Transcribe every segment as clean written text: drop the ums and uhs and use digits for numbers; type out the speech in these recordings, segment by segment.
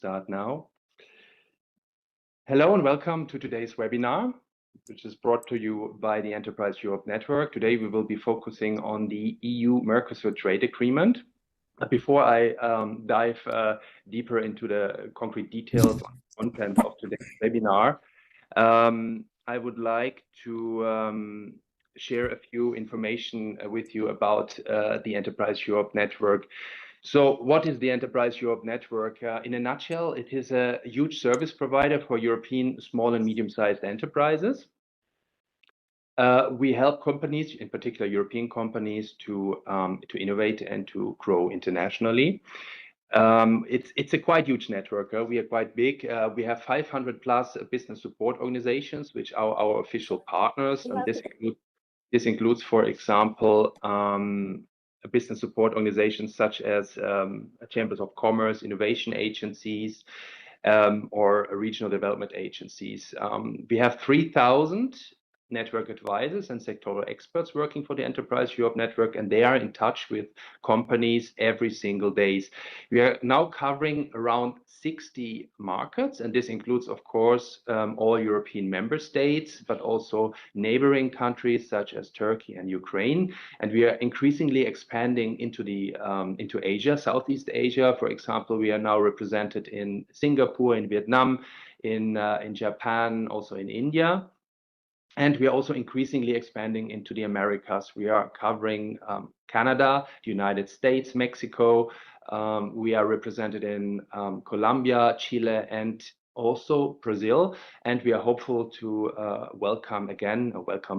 Start now. Hello and welcome to today's webinar, which is brought to you by the Enterprise Europe Network. Today we will be focusing on the EU-Mercosur Trade Agreement. Before I dive deeper into the concrete details on content of today's webinar, I would like to share a few information with you about the Enterprise Europe Network. So what is the Enterprise Europe Network? In a nutshell, it is a huge service provider for European small and medium-sized enterprises. We help companies, in particular European companies, to innovate and to grow internationally. It's a quite huge network. We are quite big. We have 500 plus business support organizations, which are our official partners. And this includes, for example, business support organizations such as chambers of commerce, innovation agencies, or regional development agencies. We have 3,000 network advisors and sectoral experts working for the Enterprise Europe Network, and they are in touch with companies every single day. We are now covering around 60 markets, and this includes, of course, all European member states, but also neighboring countries such as Turkey and Ukraine. And we are increasingly expanding into Asia, Southeast Asia. For example, we are now represented in Singapore, in Vietnam, in Japan, also in India. And we are also increasingly expanding into the Americas. We are covering Canada, the United States, Mexico. We are represented in Colombia, Chile, and also Brazil. And we are hopeful to welcome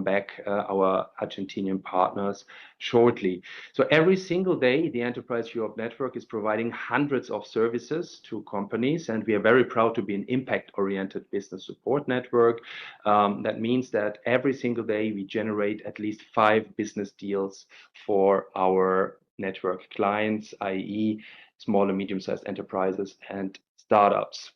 back our Argentinian partners shortly. So every single day, the Enterprise Europe Network is providing hundreds of services to companies, and we are very proud to be an impact-oriented business support network. That means that every single day we generate at least 5 business deals for our network clients, i.e. small and medium-sized enterprises and startups.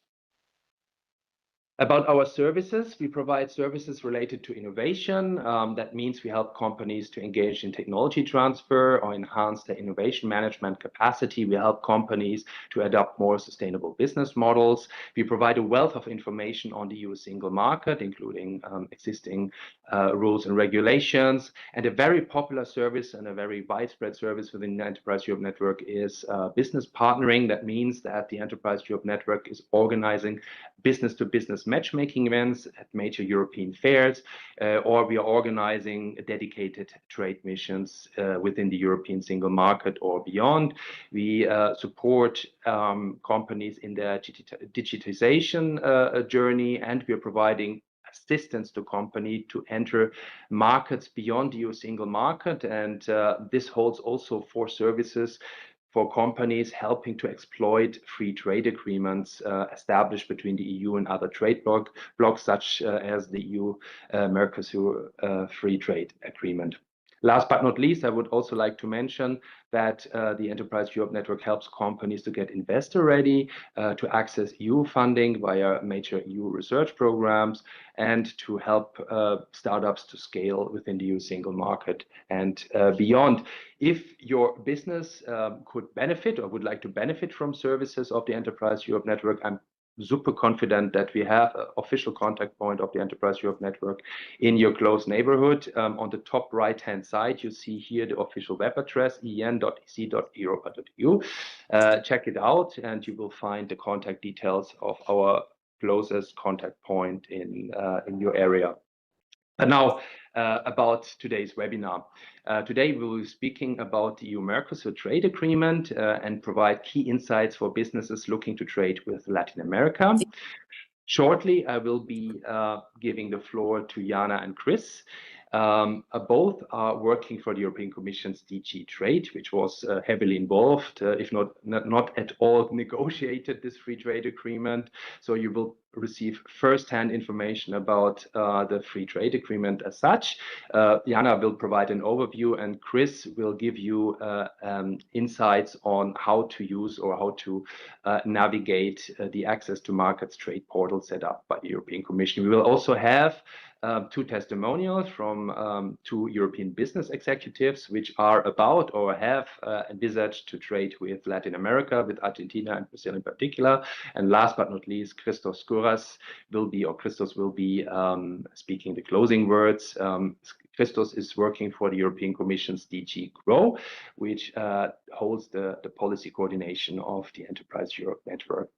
About our services, we provide services related to innovation. That means we help companies to engage in technology transfer or enhance their innovation management capacity. We help companies to adopt more sustainable business models. We provide a wealth of information on the EU single market, including existing rules and regulations. And a very popular service and a very widespread service within the Enterprise Europe Network is business partnering. That means that the Enterprise Europe Network is organizing business-to-business matchmaking events at major European fairs, or we are organizing dedicated trade missions within the European single market or beyond. We support companies in their digitization journey, and we are providing assistance to company to enter markets beyond the EU single market. And this holds also for services for companies helping to exploit free trade agreements established between the EU and other trade blocs, such as the EU-Mercosur Free Trade Agreement. Last but not least, I would also like to mention that the Enterprise Europe Network helps companies to get investor ready, to access EU funding via major EU research programs, and to help startups to scale within the EU single market and beyond. If your business could benefit or would like to benefit from services of the Enterprise Europe Network, I'm super confident that we have an official contact point of the Enterprise Europe Network in your close neighborhood. On the top right-hand side, you see here the official web address, en.ec.europa.eu. Check it out, and you will find the contact details of our closest contact point in your area. And now about today's webinar. Today we will be speaking about the EU-Mercosur Trade Agreement and provide key insights for businesses looking to trade with Latin America. Shortly, I will be giving the floor to Jana and Chris. Both are working for the European Commission's DG Trade, which was heavily involved, if not at all negotiated this free trade agreement. So you will receive first-hand information about the free trade agreement as such. Jana will provide an overview, and Chris will give you insights on how to use or how to navigate the access to markets trade portal set up by the European Commission. We will also have two testimonials from two European business executives, which are about or have envisaged to trade with Latin America, with Argentina and Brazil in particular. And last but not least, Christos Christos will be speaking the closing words. Christos is working for the European Commission's DG GROW, which holds the policy coordination of the Enterprise Europe Network.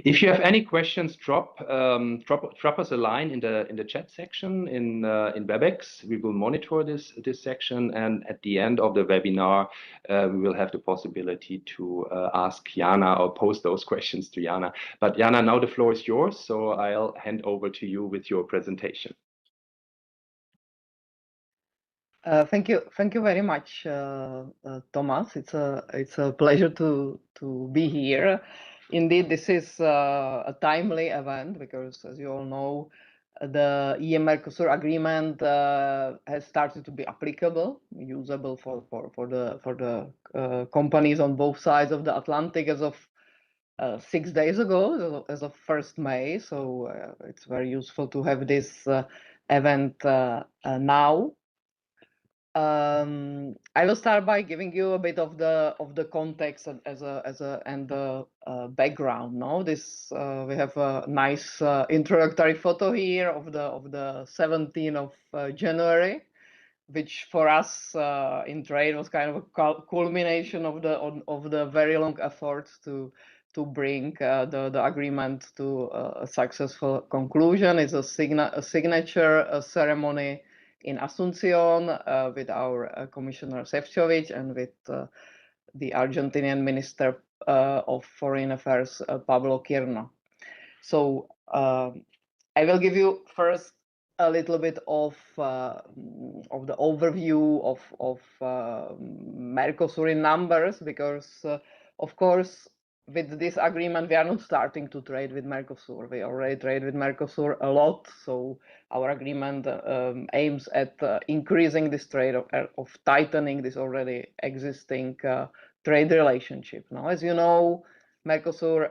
If you have any questions, drop us a line in the chat section in WebEx. We will monitor this section, and at the end of the webinar, we will have the possibility to ask Jana or post those questions to Jana. But Jana, now the floor is yours, so I'll hand over to you with your presentation. Thank you very much, Thomas. It's a pleasure to be here. Indeed, this is a timely event because, as you all know, the EU-Mercosur agreement has started to be applicable, usable for the companies on both sides of the Atlantic as of 6 days ago, as of 1st May. So it's very useful to have this event now. I will start by giving you a bit of the context and the background. No, this we have a nice introductory photo here of the 17th of January, which for us in trade was kind of a culmination of the very long efforts to bring the agreement to a successful conclusion. It's a signature ceremony in Asuncion with our Commissioner Šefčovič and with the Argentinian Minister of Foreign Affairs, Pablo Quirno. So I will give you first a little bit of the overview of Mercosur in numbers, because of course, with this agreement, we are not starting to trade with Mercosur. We already trade with Mercosur a lot. So our agreement aims at increasing this trade, of tightening this already existing trade relationship. Now, as you know, Mercosur,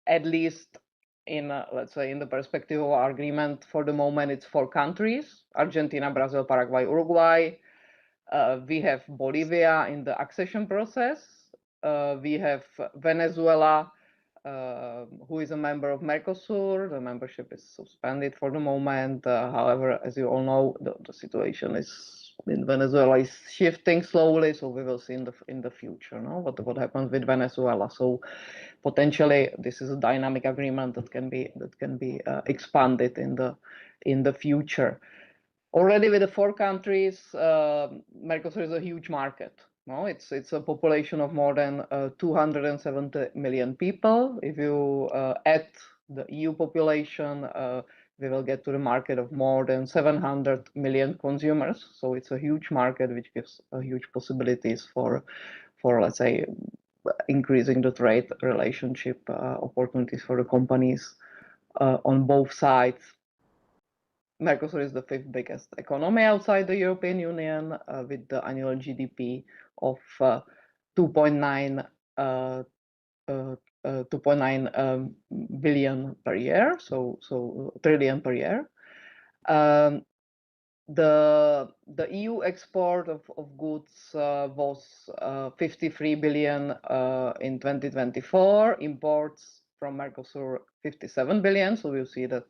at least in, let's say, in the perspective of our agreement, for the moment, it's 4 countries: Argentina, Brazil, Paraguay, Uruguay. We have Bolivia in the accession process. We have Venezuela, who is a member of Mercosur. The membership is suspended for the moment. However, as you all know, the situation in Venezuela is shifting slowly, so we will see in the future, no, what happens with Venezuela. So potentially, this is a dynamic agreement that can be expanded in the future. Already with the 4 countries, Mercosur is a huge market. No, it's a population of more than 270 million people. If you add the EU population, we will get to the market of more than 700 million consumers. So it's a huge market, which gives huge possibilities for let's say, increasing the trade relationship opportunities for the companies on both sides. Mercosur is the 5th biggest economy outside the European Union, with the annual GDP of 2.9 billion per year, so trillion per year. The EU export of goods was 53 billion in 2024. Imports from Mercosur 57 billion. So you see that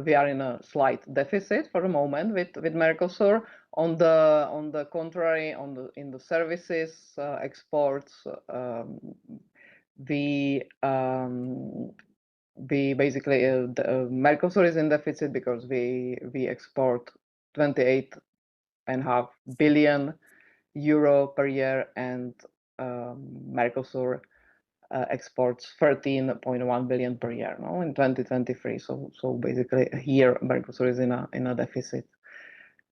we are in a slight deficit for the moment with Mercosur. On the contrary, in the services exports, we basically Mercosur is in deficit because we export 28.5 billion euro per year, and Mercosur exports 13.1 billion per year, no, in 2023. So basically here Mercosur is in a deficit.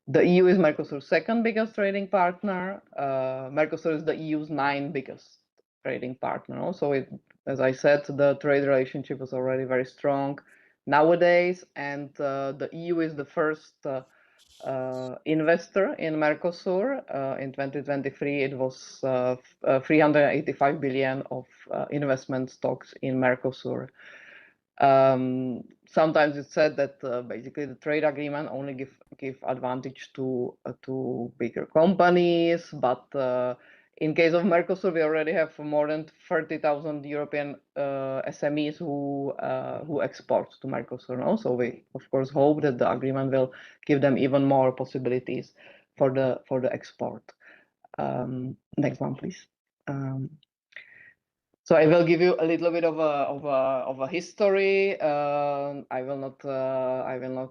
The EU is Mercosur's 2nd biggest trading partner. Mercosur is the EU's 9th biggest trading partner. So as I said, the trade relationship was already very strong nowadays, and the EU is the first investor in Mercosur. In 2023, it was 385 billion of investment stocks in Mercosur. Sometimes it's said that basically the trade agreement only give advantage to bigger companies, but in case of Mercosur, we already have more than 30,000 European SMEs who export to Mercosur. No? So we of course hope that the agreement will give them even more possibilities for the export. Next one, please. So I will give you a little bit of a history. I will not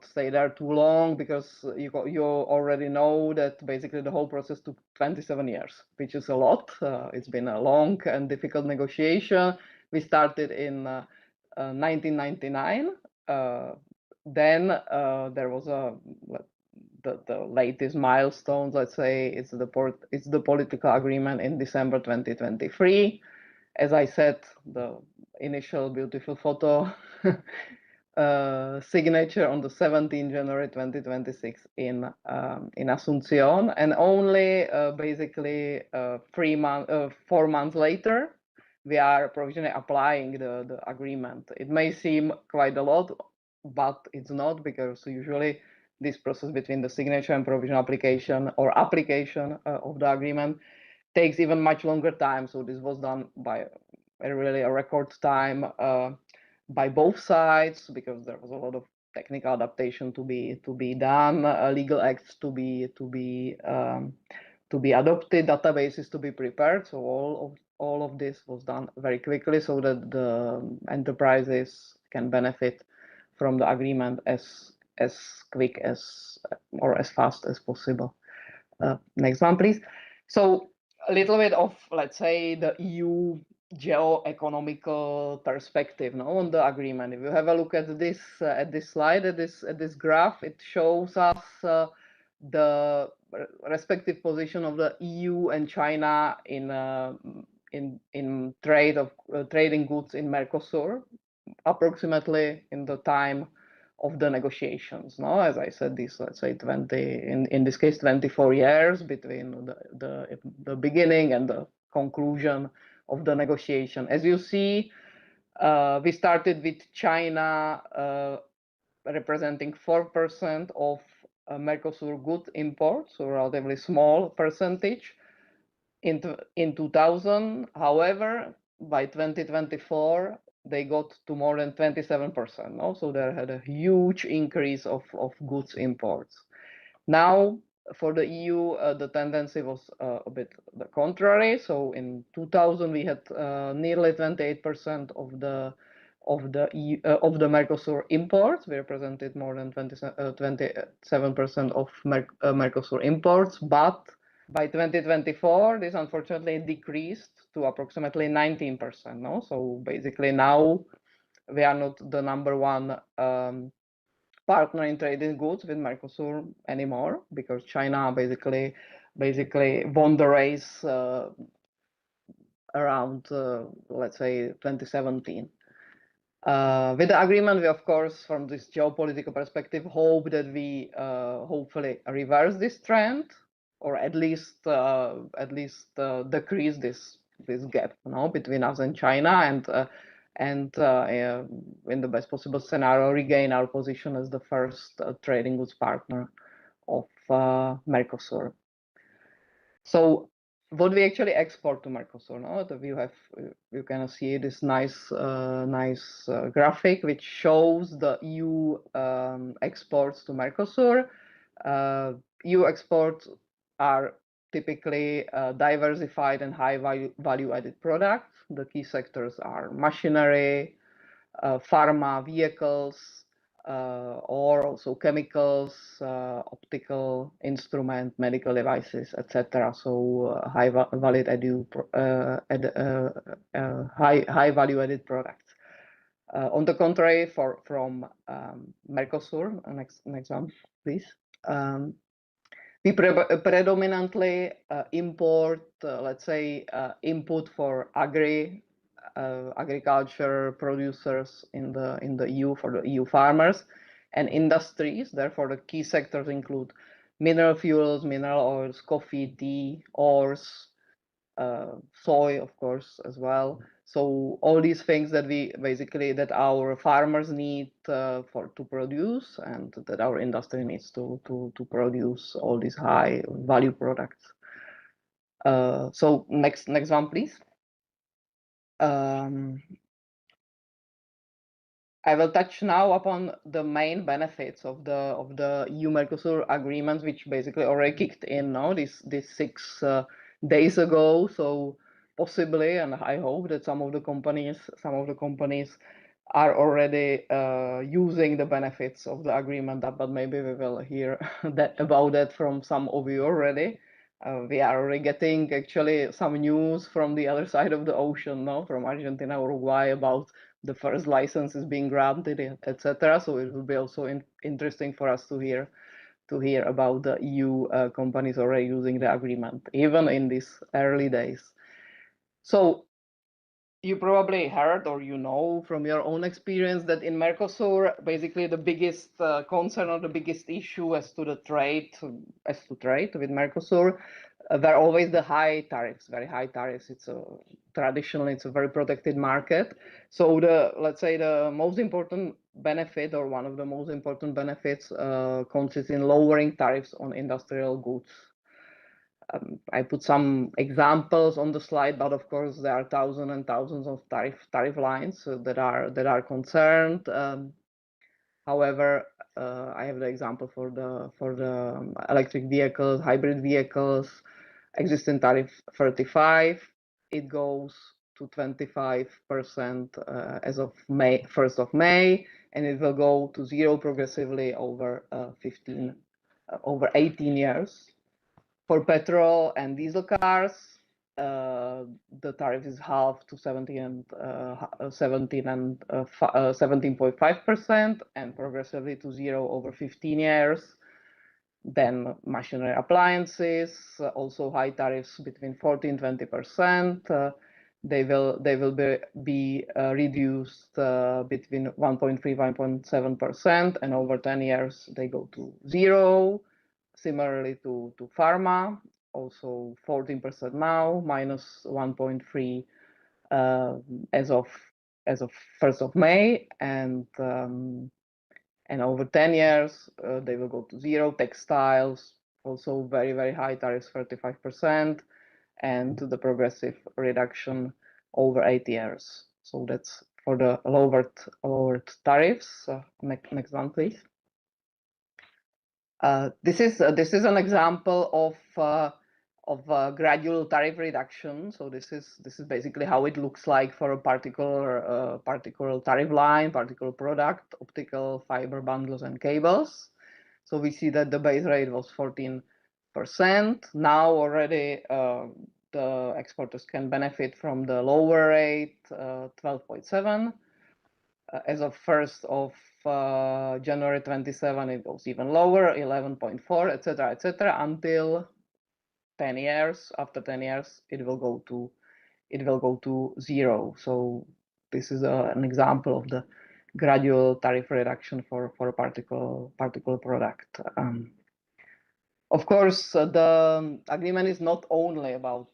stay there too long because you already know that basically the whole process took 27 years, which is a lot. It's been a long and difficult negotiation. We started in 1999. Then there was the latest milestone. Let's say it's the political agreement in December 2023. As I said, the initial beautiful photo signature on the 17th January 2026 in Asunción, and only basically 4 months later, we are provisionally applying the agreement. It may seem quite a lot, but it's not, because usually this process between the signature and provisional application or application of the agreement takes even much longer time. So this was done by really a record time by both sides, because there was a lot of technical adaptation to be done, legal acts to be adopted, databases to be prepared. So all of this was done very quickly, so that the enterprises can benefit from the agreement as quick as or as fast as possible. Next one, please. So a little bit of, let's say, the EU geo-economical perspective on the agreement. If you have a look at this slide, at this graph, it shows us the respective position of the EU and China in trading goods in Mercosur, approximately in the time of the negotiations. No, as I said, this, let's say, 20 in this case 24 years between the beginning and the conclusion of the negotiation. As you see, we started with China representing 4% of Mercosur good imports, so relatively small percentage in 2000. However, by 2024, they got to more than 27%. No? So they had a huge increase of goods imports. Now, for the EU, the tendency was a bit the contrary. So in 2000, we had nearly 28% of the Mercosur imports. We represented more than 27% of Mercosur imports, but by 2024, this unfortunately decreased to approximately 19%. No, so basically now we are not the number one partner in trading goods with Mercosur anymore, because China basically won the race around let's say 2017. With the agreement, we of course, from this geopolitical perspective, hope that we hopefully reverse this trend, or at least decrease this gap, between us and China, and in the best possible scenario, regain our position as the first trading goods partner of Mercosur. So what we actually export to Mercosur, you can see this nice graphic which shows the EU exports to Mercosur. EU exports are typically diversified and high value added products. The key sectors are machinery, pharma, vehicles, or also chemicals, optical instrument, medical devices, etc. So high value added products. On the contrary, from Mercosur, next one, please. We predominantly import, let's say, input for agriculture producers in the EU, for the EU farmers and industries. Therefore, the key sectors include mineral fuels, mineral oils, coffee, tea, ores, soy, of course, as well. So all these things that that our farmers need to produce, and that our industry needs to produce all these high value products. So next one, please. I will touch now upon the main benefits of the EU-Mercosur agreement, which basically already kicked in now this 6 days ago. So possibly, and I hope that some of the companies are already using the benefits of the agreement. But maybe we will hear about that from some of you already. We are already getting actually some news from the other side of the ocean now, from Argentina, Uruguay, about the first license is being granted, etc. So it will be also interesting for us to hear about the EU companies already using the agreement, even in these early days. So you probably heard, or you know from your own experience, that in Mercosur, basically the biggest concern or the biggest issue as to trade with Mercosur, were always the high tariffs, very high tariffs. Traditionally it's a very protected market. So let's say the most important benefit, or one of the most important benefits, consists in lowering tariffs on industrial goods. I put some examples on the slide, but of course there are thousands and thousands of tariff lines that are concerned. However, I have the example for the electric vehicles, hybrid vehicles, existing tariff 35. It goes to 25% as of 1st of May, and it will go to zero progressively over 18 years. For petrol and diesel cars, the tariff is halved to 17.5%, and progressively to zero over 15 years. Then machinery appliances, also high tariffs between 14% and 20%. They will be reduced between 1.3% and 1.7%, and over 10 years they go to zero. Similarly to pharma, also 14% now, minus 1.3 as of 1st of May, and over 10 years they will go to zero. Textiles, also very, very high tariffs, 35%, and the progressive reduction over 8 years. So that's for the lowered tariffs. Next one, please. This is an example of gradual tariff reduction. So this is basically how it looks like for a particular tariff line, particular product, optical fiber bundles and cables. So we see that the base rate was 14%. Now already the exporters can benefit from the lower rate, 12.7. As of 1st of January 27, it goes even lower, 11.4, etc., until 10 years. After 10 years, it will go to zero. So this is an example of the gradual tariff reduction for a particular product. Of course, the agreement is not only about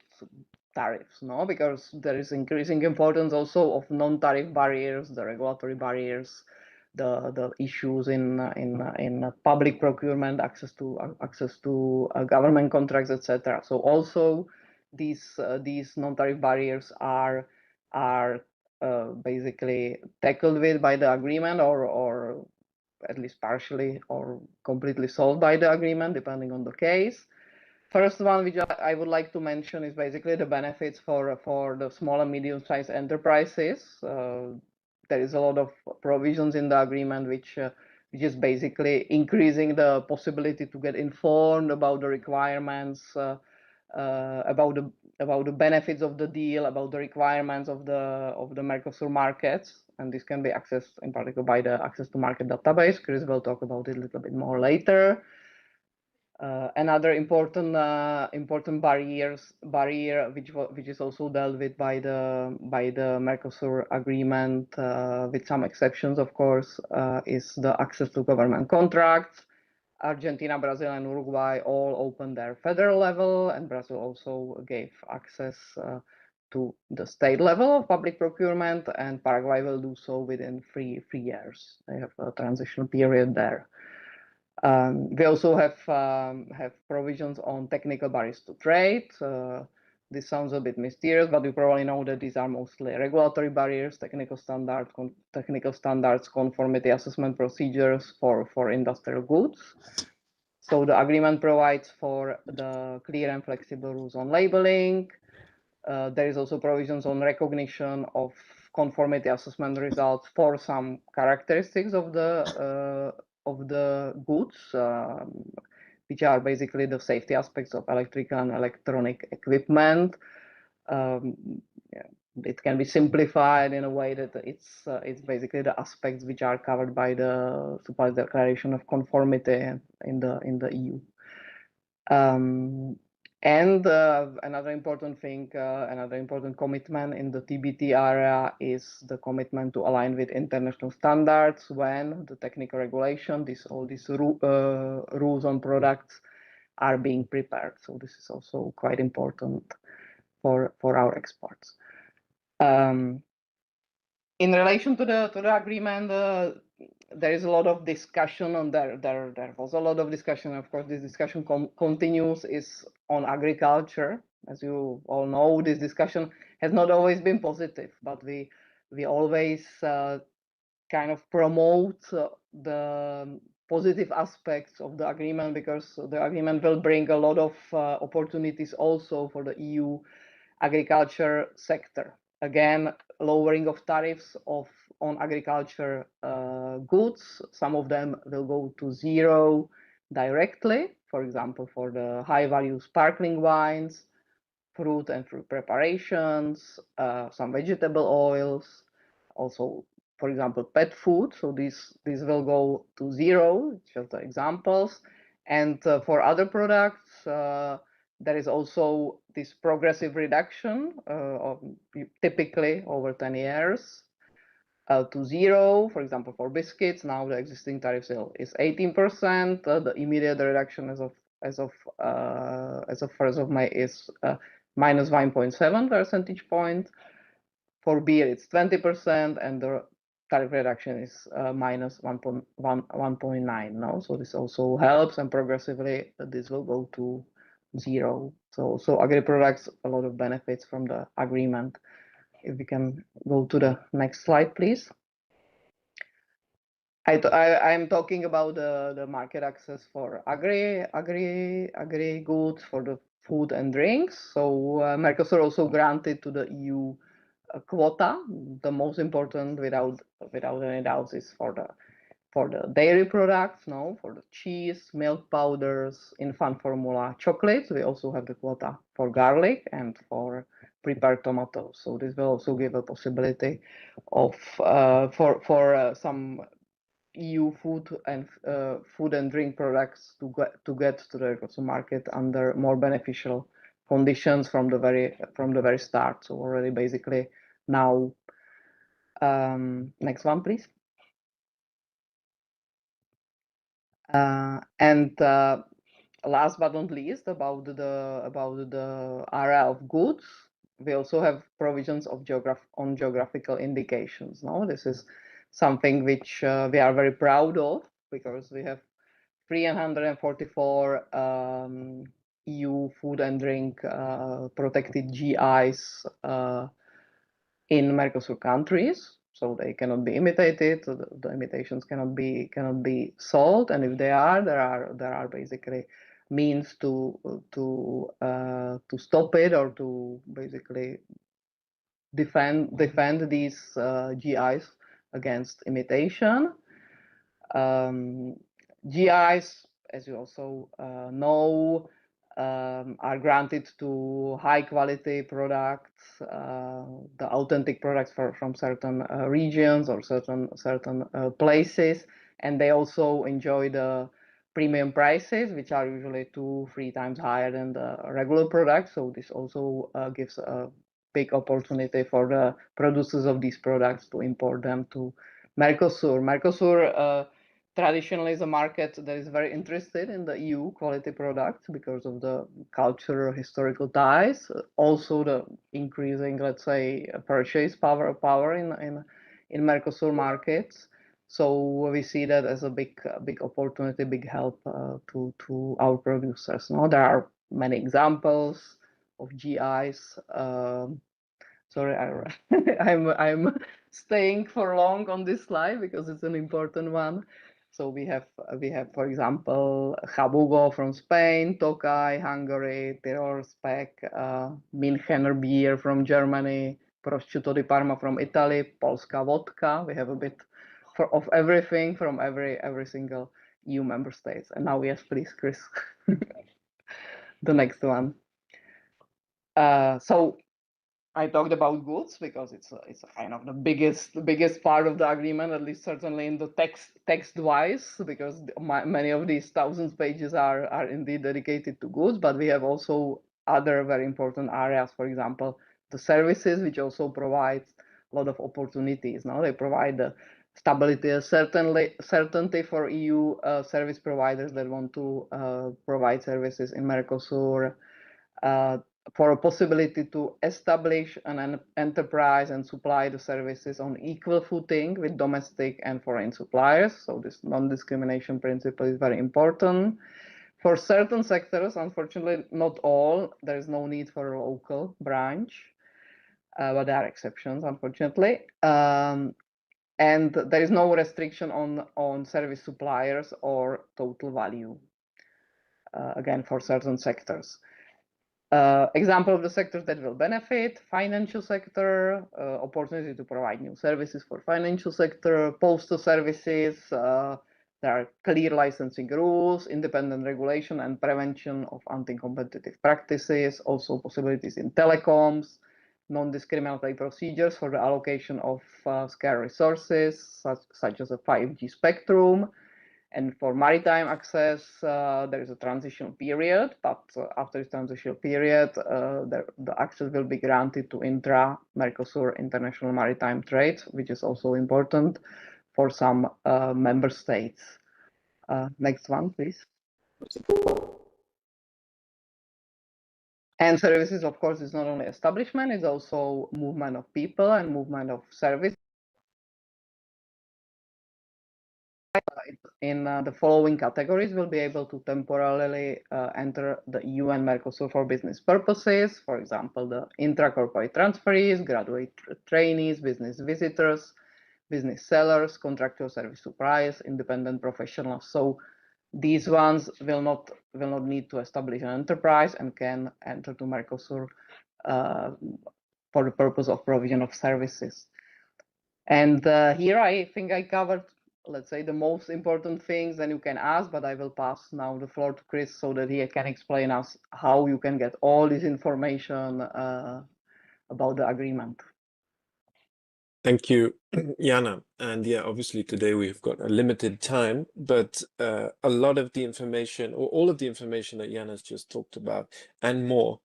tariffs, no, because there is increasing importance also of non-tariff barriers, the regulatory barriers, the issues in public procurement, access to government contracts, etc. So also these non-tariff barriers are basically tackled with by the agreement, or at least partially or completely solved by the agreement, depending on the case. First one, which I would like to mention, is basically the benefits for the small and medium-sized enterprises. There is a lot of provisions in the agreement which is basically increasing the possibility to get informed about the requirements, about the benefits of the deal, about the requirements of the Mercosur markets, and this can be accessed in particular by the access to market database. Chris will talk about it a little bit more later. Another important barrier which is also dealt with by the MERCOSUR agreement, with some exceptions, of course, is the access to government contracts. Argentina, Brazil, and Uruguay all opened their federal level, and Brazil also gave access to the state level of public procurement, and Paraguay will do so within three years. They have a transitional period there. We also have provisions on technical barriers to trade. This sounds a bit mysterious, but you probably know that these are mostly regulatory barriers, technical standards, conformity assessment procedures for industrial goods. So the agreement provides for the clear and flexible rules on labeling. There is also provisions on recognition of conformity assessment results for some characteristics of the goods, which are basically the safety aspects of electrical and electronic equipment. It can be simplified in a way that it's basically the aspects which are covered by the Supplies Declaration of Conformity in the EU. And another important thing, another important commitment in the TBT area is the commitment to align with international standards when the technical regulation, all these rules on products are being prepared. So this is also quite important for our exports. In relation to the agreement, there is a lot of discussion on there. There was a lot of discussion. Of course, this discussion continues is on agriculture. As you all know, this discussion has not always been positive, but we always kind of promote the positive aspects of the agreement, because the agreement will bring a lot of opportunities also for the EU agriculture sector. Again, lowering of tariffs on agriculture goods. Some of them will go to zero directly, for example, for the high-value sparkling wines, fruit and fruit preparations, some vegetable oils, also, for example, pet food. So these will go to zero, just the examples. And for other products, there is also this progressive reduction typically over 10 years to zero. For example, for biscuits, now the existing tariff is 18%. The immediate reduction as of 1st of May is minus 1.7 percentage point. For beer, it's 20%, and the tariff reduction is minus 1.9 now. So this also helps, and progressively this will go to zero. So agri products, a lot of benefits from the agreement. If we can go to the next slide, please. I'm talking about the market access for agri goods, for the food and drinks. So Mercosur also granted to the EU a quota. The most important, without any doubts, is for the dairy products, for the cheese, milk powders, infant formula, chocolates. We also have the quota for garlic and for prepared tomatoes. So this will also give a possibility of for some EU food and drink products to get to the Mercosur market under more beneficial conditions from the very start. So already basically now. Next one, please. And last but not least, about the area of goods, we also have provisions of geographical indications. This is something which we are very proud of, because we have 344 EU food and drink protected GIs in Mercosur countries. So they cannot be imitated. So the imitations cannot be sold, and if they are, there are basically means to stop it, or to basically defend these GIs against imitation. GIs, as you also know, are granted to high quality products, the authentic products from certain regions or certain places, and they also enjoy the premium prices, which are usually 2-3 times higher than the regular products. So this also gives a big opportunity for the producers of these products to import them to Mercosur. Mercosur traditionally is a market that is very interested in the EU quality products because of the cultural historical ties, also the increasing, let's say, purchase power in Mercosur markets. So we see that as a big opportunity, big help to our producers. No, there are many examples of GIs. Sorry, I'm staying for long on this slide because it's an important one. So we have, for example, Jabugo from Spain, Tokai, Hungary, Tirol Spec, Münchener beer from Germany, Prosciutto di Parma from Italy, Polska vodka. We have a bit of everything from every single EU member states. And now, yes, please, Chris, the next one. So I talked about goods because it's kind of the biggest part of the agreement, at least certainly in the text wise, because many of these thousands pages are indeed dedicated to goods, but we have also other very important areas. For example, the services, which also provide a lot of opportunities. Now they provide the stability and certainty for EU service providers that want to provide services in Mercosur. For a possibility to establish an enterprise and supply the services on equal footing with domestic and foreign suppliers. So this non-discrimination principle is very important. For certain sectors, unfortunately, not all, there is no need for a local branch, but there are exceptions, unfortunately. And there is no restriction on service suppliers or total value, again, for certain sectors. Example of the sectors that will benefit: financial sector, opportunity to provide new services for financial sector, postal services, there are clear licensing rules, independent regulation and prevention of anti-competitive practices, also possibilities in telecoms, non-discriminatory procedures for the allocation of scarce resources, such as a 5G spectrum. And for maritime access, there is a transition period, but after this transition period, the access will be granted to intra-Mercosur international maritime trade, which is also important for some member states. Next one, please. And services, of course, is not only establishment, it's also movement of people and movement of service. In the following categories will be able to temporarily enter the EU and Mercosur for business purposes. For example, the intra-corporate transferees, graduate trainees, business visitors, business sellers, contractual service suppliers, independent professionals. So these ones will not need to establish an enterprise and can enter to Mercosur for the purpose of provision of services. And here I think I covered, let's say, the most important things. Then you can ask, but I will pass now the floor to Chris so that he can explain us how you can get all this information about the agreement. Thank you, Jana. And yeah, obviously today we've got a limited time, but a lot of the information, or all of the information that Jana's just talked about and more,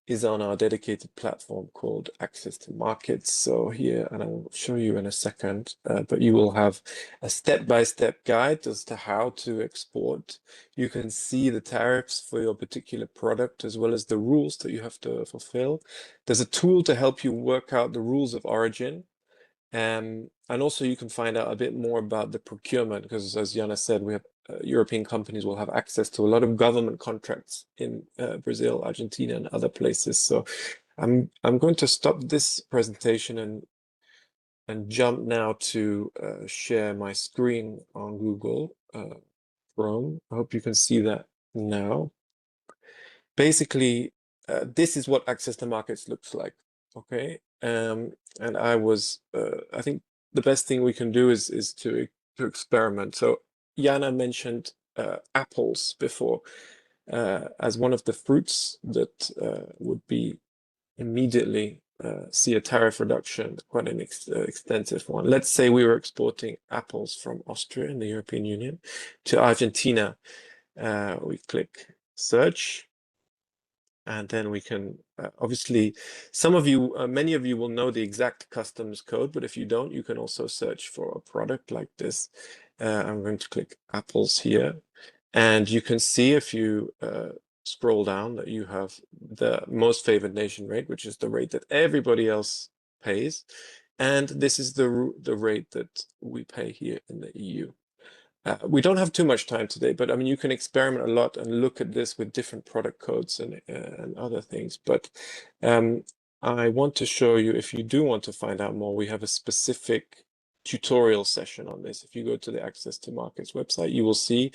is on our dedicated platform called Access to Markets. So here, and I will show you in a second, but you will have a step-by-step guide as to how to export. You can see the tariffs for your particular product, as well as the rules that you have to fulfill. There's a tool to help you work out the rules of origin. And also you can find out a bit more about the procurement, because as Jana said, we have European companies will have access to a lot of government contracts in Brazil, Argentina, and other places. So I'm going to stop this presentation and jump now to share my screen on Google Chrome. I hope you can see that now. Basically, this is what Access to Markets looks like. Okay, and I think the best thing we can do is to experiment. So Jana mentioned apples before as one of the fruits that would be immediately see a tariff reduction, quite an extensive one. Let's say we were exporting apples from Austria in the European Union to Argentina. We click search. And then we can, obviously, many of you will know the exact customs code, but if you don't, you can also search for a product like this. I'm going to click apples here. And you can see if you scroll down that you have the most favored nation rate, which is the rate that everybody else pays. And this is the rate that we pay here in the EU. We don't have too much time today, but I mean, you can experiment a lot and look at this with different product codes and other things. But I want to show you, if you do want to find out more, we have a specific tutorial session on this. If you go to the Access to Markets website, you will see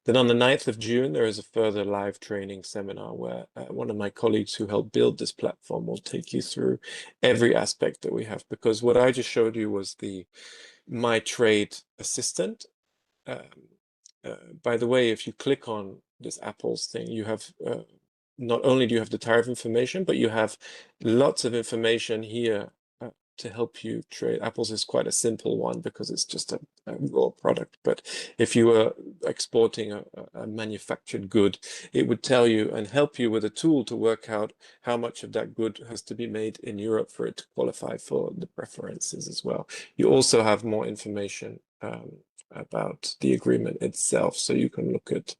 that on the 9th of June, there is a further live training seminar where one of my colleagues who helped build this platform will take you through every aspect that we have. Because what I just showed you was the My Trade Assistant. By the way, if you click on this apples thing, you have not only do you have the tariff information, but you have lots of information here to help you trade. Apples is quite a simple one because it's just a raw product. But if you were exporting a manufactured good, it would tell you and help you with a tool to work out how much of that good has to be made in Europe for it to qualify for the preferences as well. You also have more information about the agreement itself, so you can look at,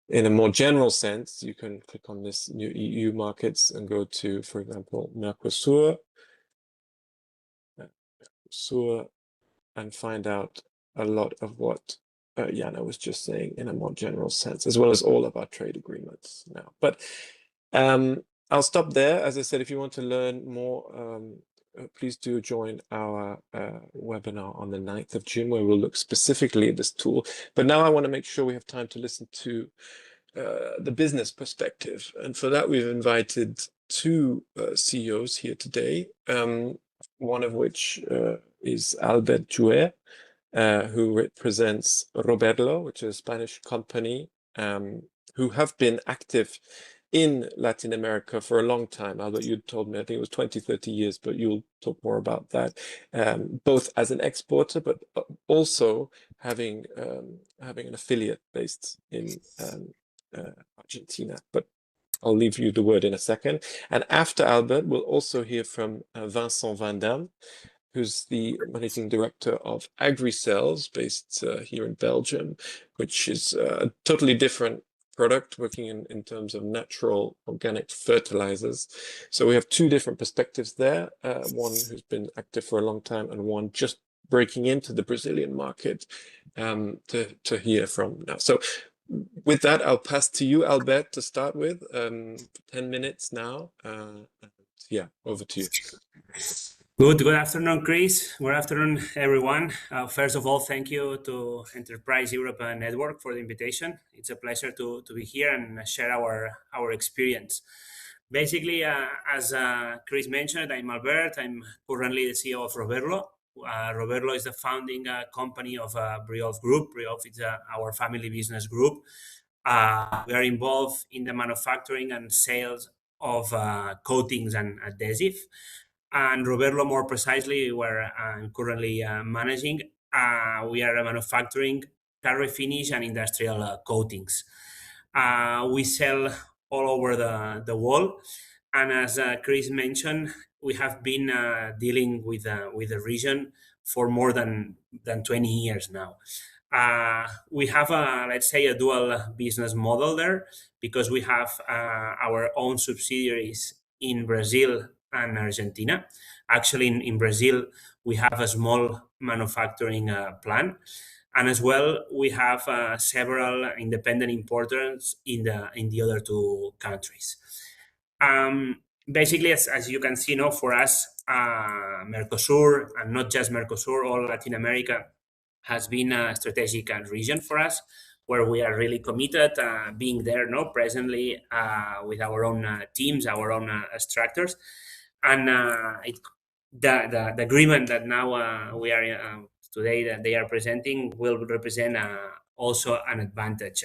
in a more general sense, you can click on this new EU markets and go to, for example, MERCOSUR, and find out a lot of what Jana was just saying in a more general sense, as well as all of our trade agreements now. But I'll stop there. As I said, if you want to learn more, please do join our webinar on the 9th of June, where we'll look specifically at this tool. But now I want to make sure we have time to listen to the business perspective. And for that, we've invited two CEOs here today, one of which is Albert Jouer, who represents Roberlo, which is a Spanish company, who have been active in Latin America for a long time. Albert, you told me, I think it was 20, 30 years, but you'll talk more about that, both as an exporter, but also having an affiliate based in Argentina. But I'll leave you the word in a second. And after Albert, we'll also hear from Vincent Van Dam, who's the managing director of AgriCells, based here in Belgium, which is a totally different product, working in terms of natural organic fertilizers. So we have two different perspectives there, one who's been active for a long time and one just breaking into the Brazilian market to hear from now. So with that, I'll pass to you, Albert, to start with. 10 minutes now. Yeah, over to you. Good afternoon, Chris. Good afternoon, everyone. First of all, thank you to Enterprise Europe Network for the invitation. It's a pleasure to be here and share our experience. Basically, as Chris mentioned, I'm Albert. I'm currently the CEO of Roberlo. Roberlo is the founding company of Briolf Group. Briolf is our family business group. We are involved in the manufacturing and sales of coatings and adhesive. And Roberlo, more precisely, where I'm currently managing, we are manufacturing tariff finish and industrial coatings. We sell all over the world. And as Chris mentioned, we have been dealing with the region for more than 20 years now. We have, let's say, a dual business model there, because we have our own subsidiaries in Brazil and Argentina. Actually, in Brazil, we have a small manufacturing plant. And as well, we have several independent importers in the other two countries. Basically, as you can see, for us, Mercosur, and not just Mercosur, all Latin America has been a strategic region for us, where we are really committed being there presently with our own teams, our own extractors. And the agreement that now we are today that they are presenting will represent also an advantage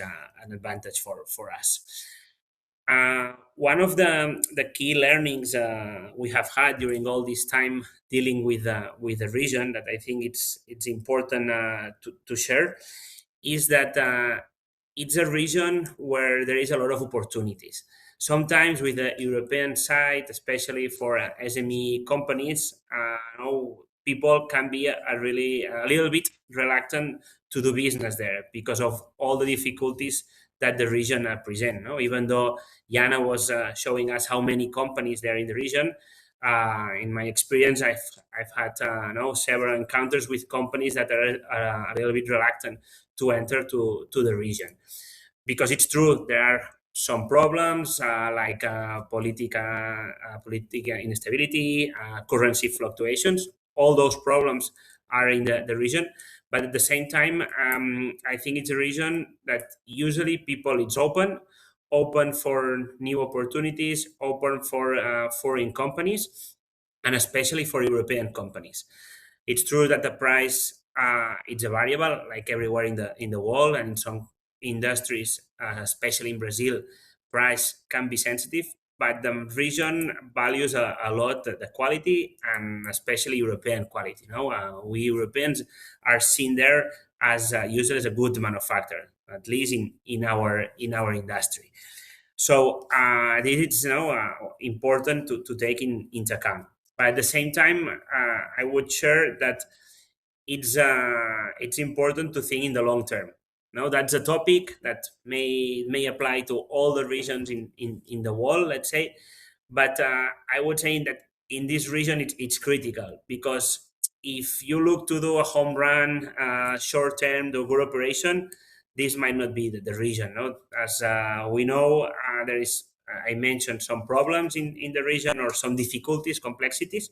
for us. One of the key learnings we have had during all this time dealing with the region that I think it's important to share is that it's a region where there is a lot of opportunities. Sometimes with the European side, especially for SME companies, people can be a little bit reluctant to do business there because of all the difficulties that the region present. No? Even though Jana was showing us how many companies there in the region, in my experience, I've had several encounters with companies that are a little bit reluctant to enter to the region, because it's true there are some problems like political instability, currency fluctuations. All those problems are in the region, but at the same time, I think it's a region that usually people it's open for new opportunities, open for foreign companies, and especially for European companies. It's true that the price it's a variable, like everywhere in the world, and in some industries, especially in Brazil, price can be sensitive. But the region values a lot the quality, and especially European quality. We Europeans are seen there as usually as a good manufacturer, at least in our industry. So this is important to take into account. But at the same time, I would share that it's important to think in the long term. Now that's a topic that may apply to all the regions in the world, let's say. But I would say that in this region it's critical, because if you look to do a home run, short term, the good operation, this might not be the region. No? As we know, there is, I mentioned some problems in the region, or some difficulties, complexities.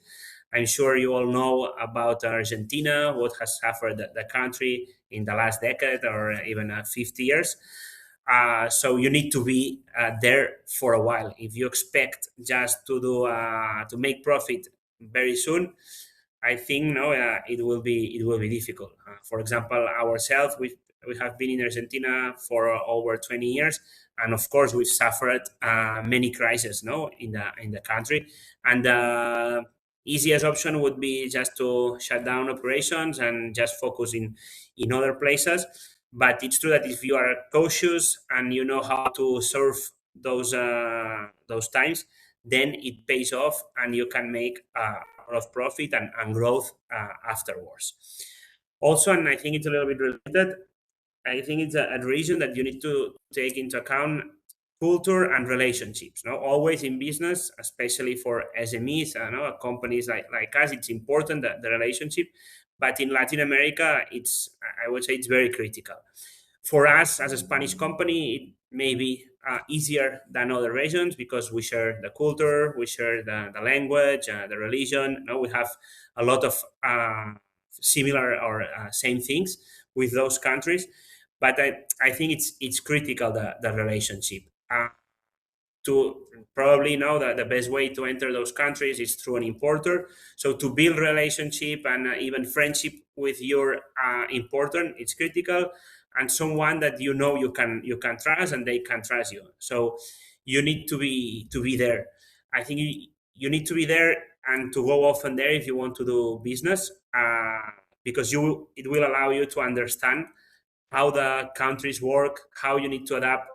I'm sure you all know about Argentina, what has suffered the country in the last decade, or even 50 years. So you need to be there for a while. If you expect just to make profit very soon, I think it will be difficult. For example, ourselves, we have been in Argentina for over 20 years, and of course we've suffered many crises, in the country. And the easiest option would be just to shut down operations and just focus in other places. But it's true that if you are cautious and you know how to serve those times, then it pays off, and you can make a lot of profit and growth afterwards. Also, and I think it's a little bit related, I think it's a region that you need to take into account culture and relationships. Always in business, especially for SMEs, companies like us, it's important that the relationship. But in Latin America, I would say it's very critical. For us as a Spanish company, it may be easier than other regions because we share the culture, we share the language, the religion. We have a lot of similar or same things with those countries. But I think it's critical, the relationship. To probably know that the best way to enter those countries is through an importer. So to build relationship and even friendship with your importer, it's critical, and someone that you can trust and they can trust you. So you need to be there. I think you need to be there and to go often there if you want to do business, because it will allow you to understand how the countries work, how you need to adapt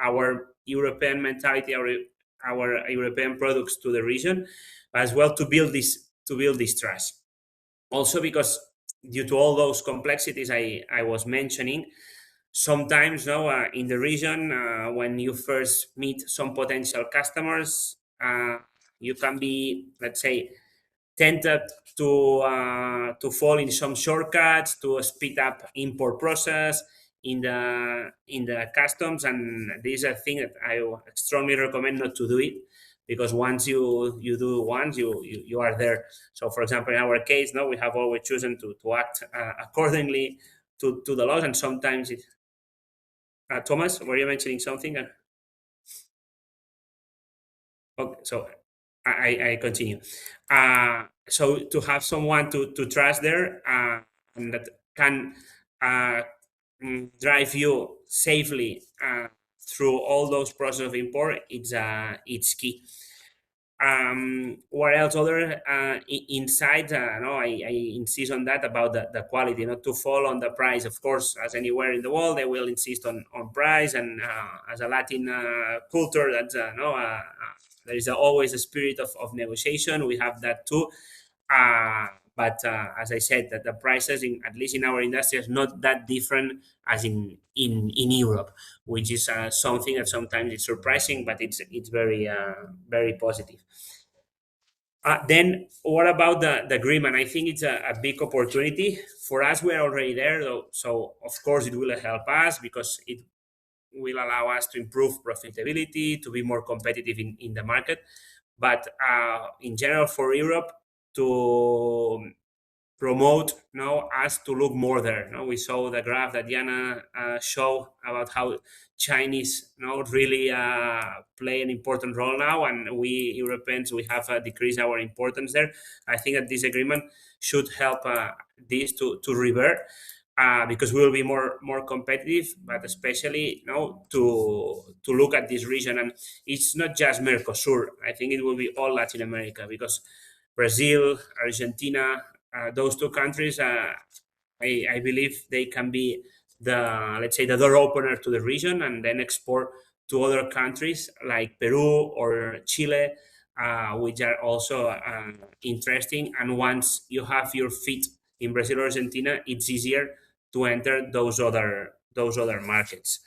our European mentality, our European products to the region, as well to build this trust. Also, because due to all those complexities I was mentioning, sometimes in the region, when you first meet some potential customers, you can be, let's say, tempted to fall in some shortcuts to speed up import process in the customs, and this is a thing that I strongly recommend not to do it, because once you do once, you are there. So, for example, in our case, we have always chosen to act accordingly to the laws, and sometimes Thomas, were you mentioning something? Okay, so I continue. So to have someone to trust there, and that can drive you safely through all those processes of import, it's key. What else? Other inside? No, I insist on that about the quality, not to fall on the price. Of course, as anywhere in the world, they will insist on price. And as a Latin culture, that there is always a spirit of negotiation. We have that too. But as I said, that the prices, at least in our industry, is not that different as in Europe, which is something that sometimes it's surprising, but it's very very positive. Then what about the agreement? I think it's a big opportunity for us. We're already there, though, so of course it will help us because it will allow us to improve profitability, to be more competitive in the market. But in general, for Europe to promote us to look more there. We saw the graph that Diana showed about how Chinese really play an important role now, and we Europeans, we have decreased our importance there. I think that this agreement should help this to revert, because we will be more competitive, but especially to look at this region. And it's not just Mercosur. I think it will be all Latin America, because Brazil, Argentina, those two countries, I believe they can be the door opener to the region, and then export to other countries like Peru or Chile, which are also interesting. And once you have your feet in Brazil or Argentina, it's easier to enter those other markets.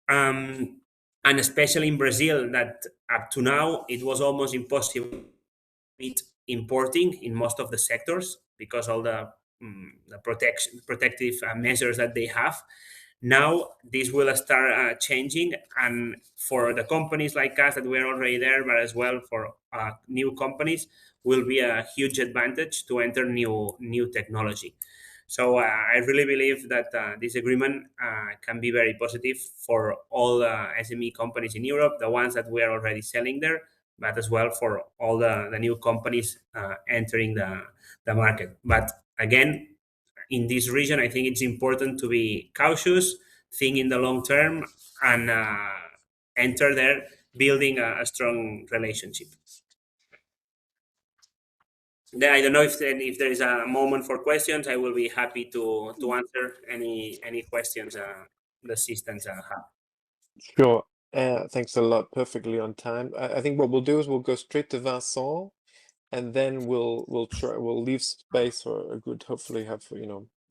And especially in Brazil, that up to now it was almost impossible importing in most of the sectors because all the protective measures that they have. Now this will start changing, and for the companies like us that we're already there, but as well for new companies, will be a huge advantage to enter new technology. So I really believe that this agreement can be very positive for all SME companies in Europe, the ones that we are already selling there, but as well for all the new companies entering the market. But again, in this region, I think it's important to be cautious, think in the long term, and enter there building a strong relationship. Then I don't know if there is a moment for questions. I will be happy to answer any questions the assistants have. Sure. Thanks a lot. Perfectly on time. I think what we'll do is we'll go straight to Vincent, and then we'll leave space for a good, hopefully have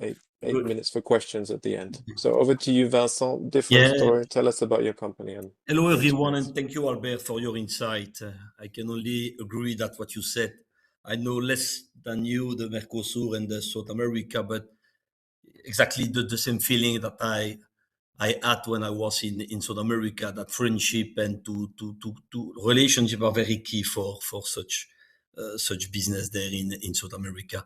eight Good. minutes for questions at the end. So over to you, Vincent. Different story. Tell us about your company. And hello everyone, and thank you, Albert, for your insight. I can only agree that what you said. I know less than you the Mercosur and the South America, but exactly the same feeling that I had when I was in South America. That friendship and to relationship are very key for such business there in South America.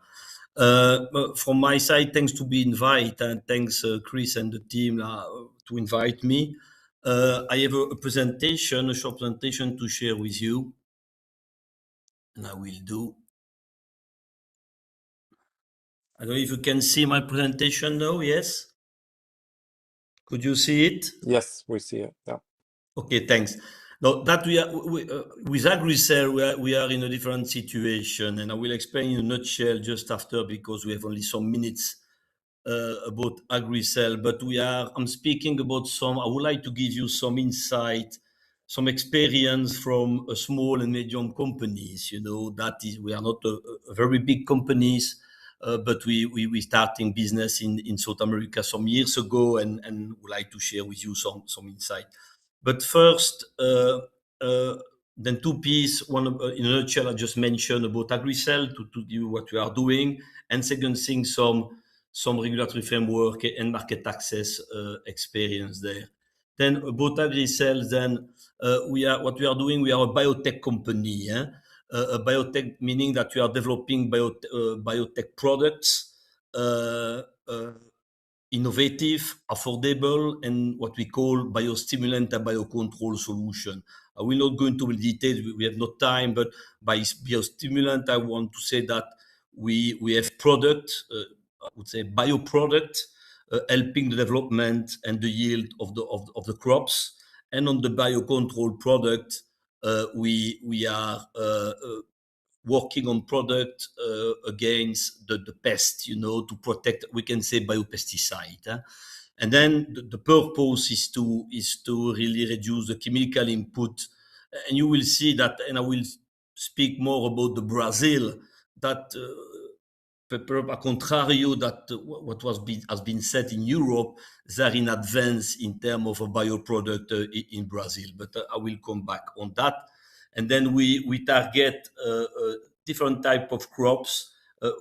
From my side, thanks to be invited, and thanks Chris and the team to invite me. I have a short presentation to share with you, and I will do. I don't know if you can see my presentation now. Yes. Could you see it? yes, we see it. Yeah. Okay, thanks. Now that with AgriCell, we are in a different situation, and I will explain in a nutshell just after, because we have only some minutes about AgriCell. But I'm speaking about I would like to give you some insight, some experience from small and medium companies. That is, we are not a very big companies, but we starting business in South America some years ago, and would like to share with you some insight. But first, then two pieces. One, in a nutshell, I just mentioned about AgriCell to give you what we are doing, and second thing, some regulatory framework and market access experience there. Then about AgriCell, then what we are doing. We are a biotech company. A biotech meaning that we are developing biotech products, innovative, affordable, and what we call biostimulant and biocontrol solution. I will not go into the details, we have no time, but by biostimulant, I want to say that we have product, I would say bioproduct, helping the development and the yield of the crops. And on the biocontrol product, we are working on product against the pest, to protect, we can say, biopesticide. And then the purpose is to really reduce the chemical input. And you will see that, and I will speak more about the Brazil, that a contrario that what has been said in Europe, they're in advance in terms of a bioproduct in Brazil. But I will come back on that. And then we target different type of crops,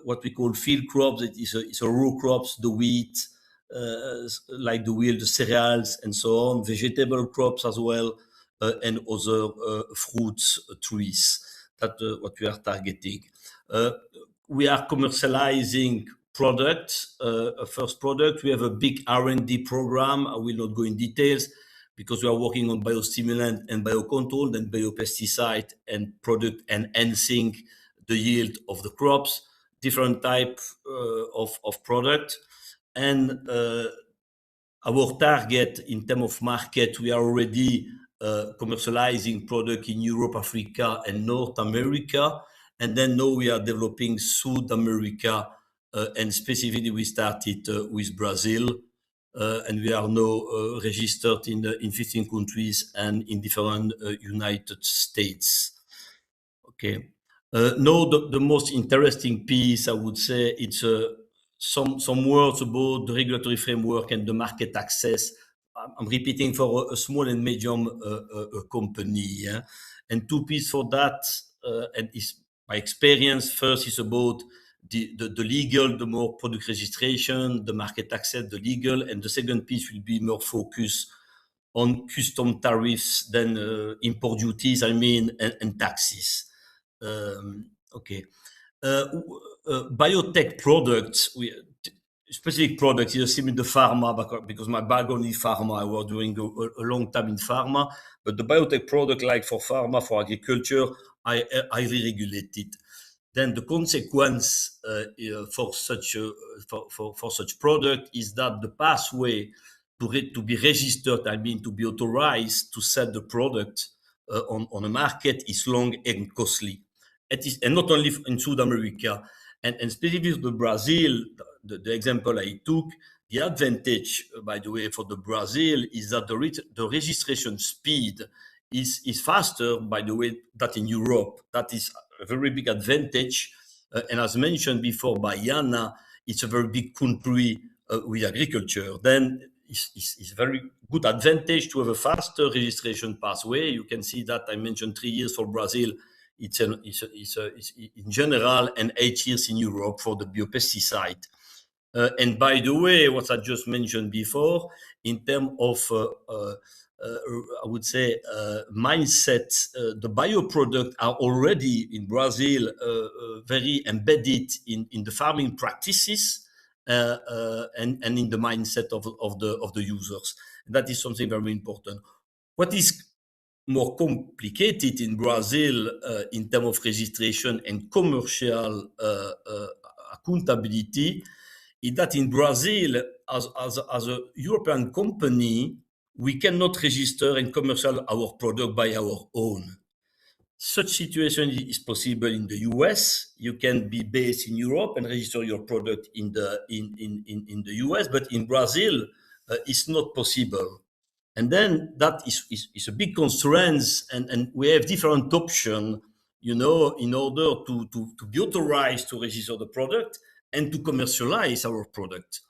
what we call field crops. It's a row crops, the wheat, like the wheat, the cereals, and so on, vegetable crops as well, and other fruits, trees. That's what we are targeting. We are commercializing products. A first product, we have a big R&D program. I will not go in details because we are working on biostimulant and biocontrol and biopesticide and product enhancing the yield of the crops, different type of product. And our target in terms of market, we are already commercializing product in Europe, Africa, and North America. And then now we are developing South America, and specifically we started with Brazil, and we are now registered in 15 countries and in different United States. Okay. Now the most interesting piece, I would say, it's some words about the regulatory framework and the market access. I'm repeating for a small and medium company, yeah? And two pieces for that, and is my experience. First is about the legal, the more product registration, the market access, the legal, and the second piece will be more focused on custom tariffs than import duties, and taxes. Okay. Biotech products, specific products, similar to pharma, because my background is pharma. I was doing a long time in pharma, but the biotech product, like for pharma, for agriculture, I highly regulated. Then the consequence for such product is that the pathway to be registered, to be authorized to sell the product on a market is long and costly. And not only in South America, and specifically the Brazil, the example I took, the advantage, by the way, for the Brazil is that the registration speed is faster, by the way, than in Europe. That is a very big advantage. And as mentioned before by Jana, it's a very big country with agriculture. Then it's very good advantage to have a faster registration pathway. You can see that I mentioned 3 years for Brazil. It's in general, and 8 years in Europe for the biopesticide. And by the way, what I just mentioned before, in terms of, I would say, mindset, the bioproducts are already in Brazil very embedded in the farming practices and in the mindset of the users. That is something very important. What is more complicated in Brazil in terms of registration and commercial accountability is that in Brazil, as a European company, we cannot register and commercialize our product by our own. Such situation is possible in the US. You can be based in Europe and register your product in the US, but in Brazil, it's not possible. And then that is a big constraint, and we have different options, in order to be authorized to register the product and to commercialize our product.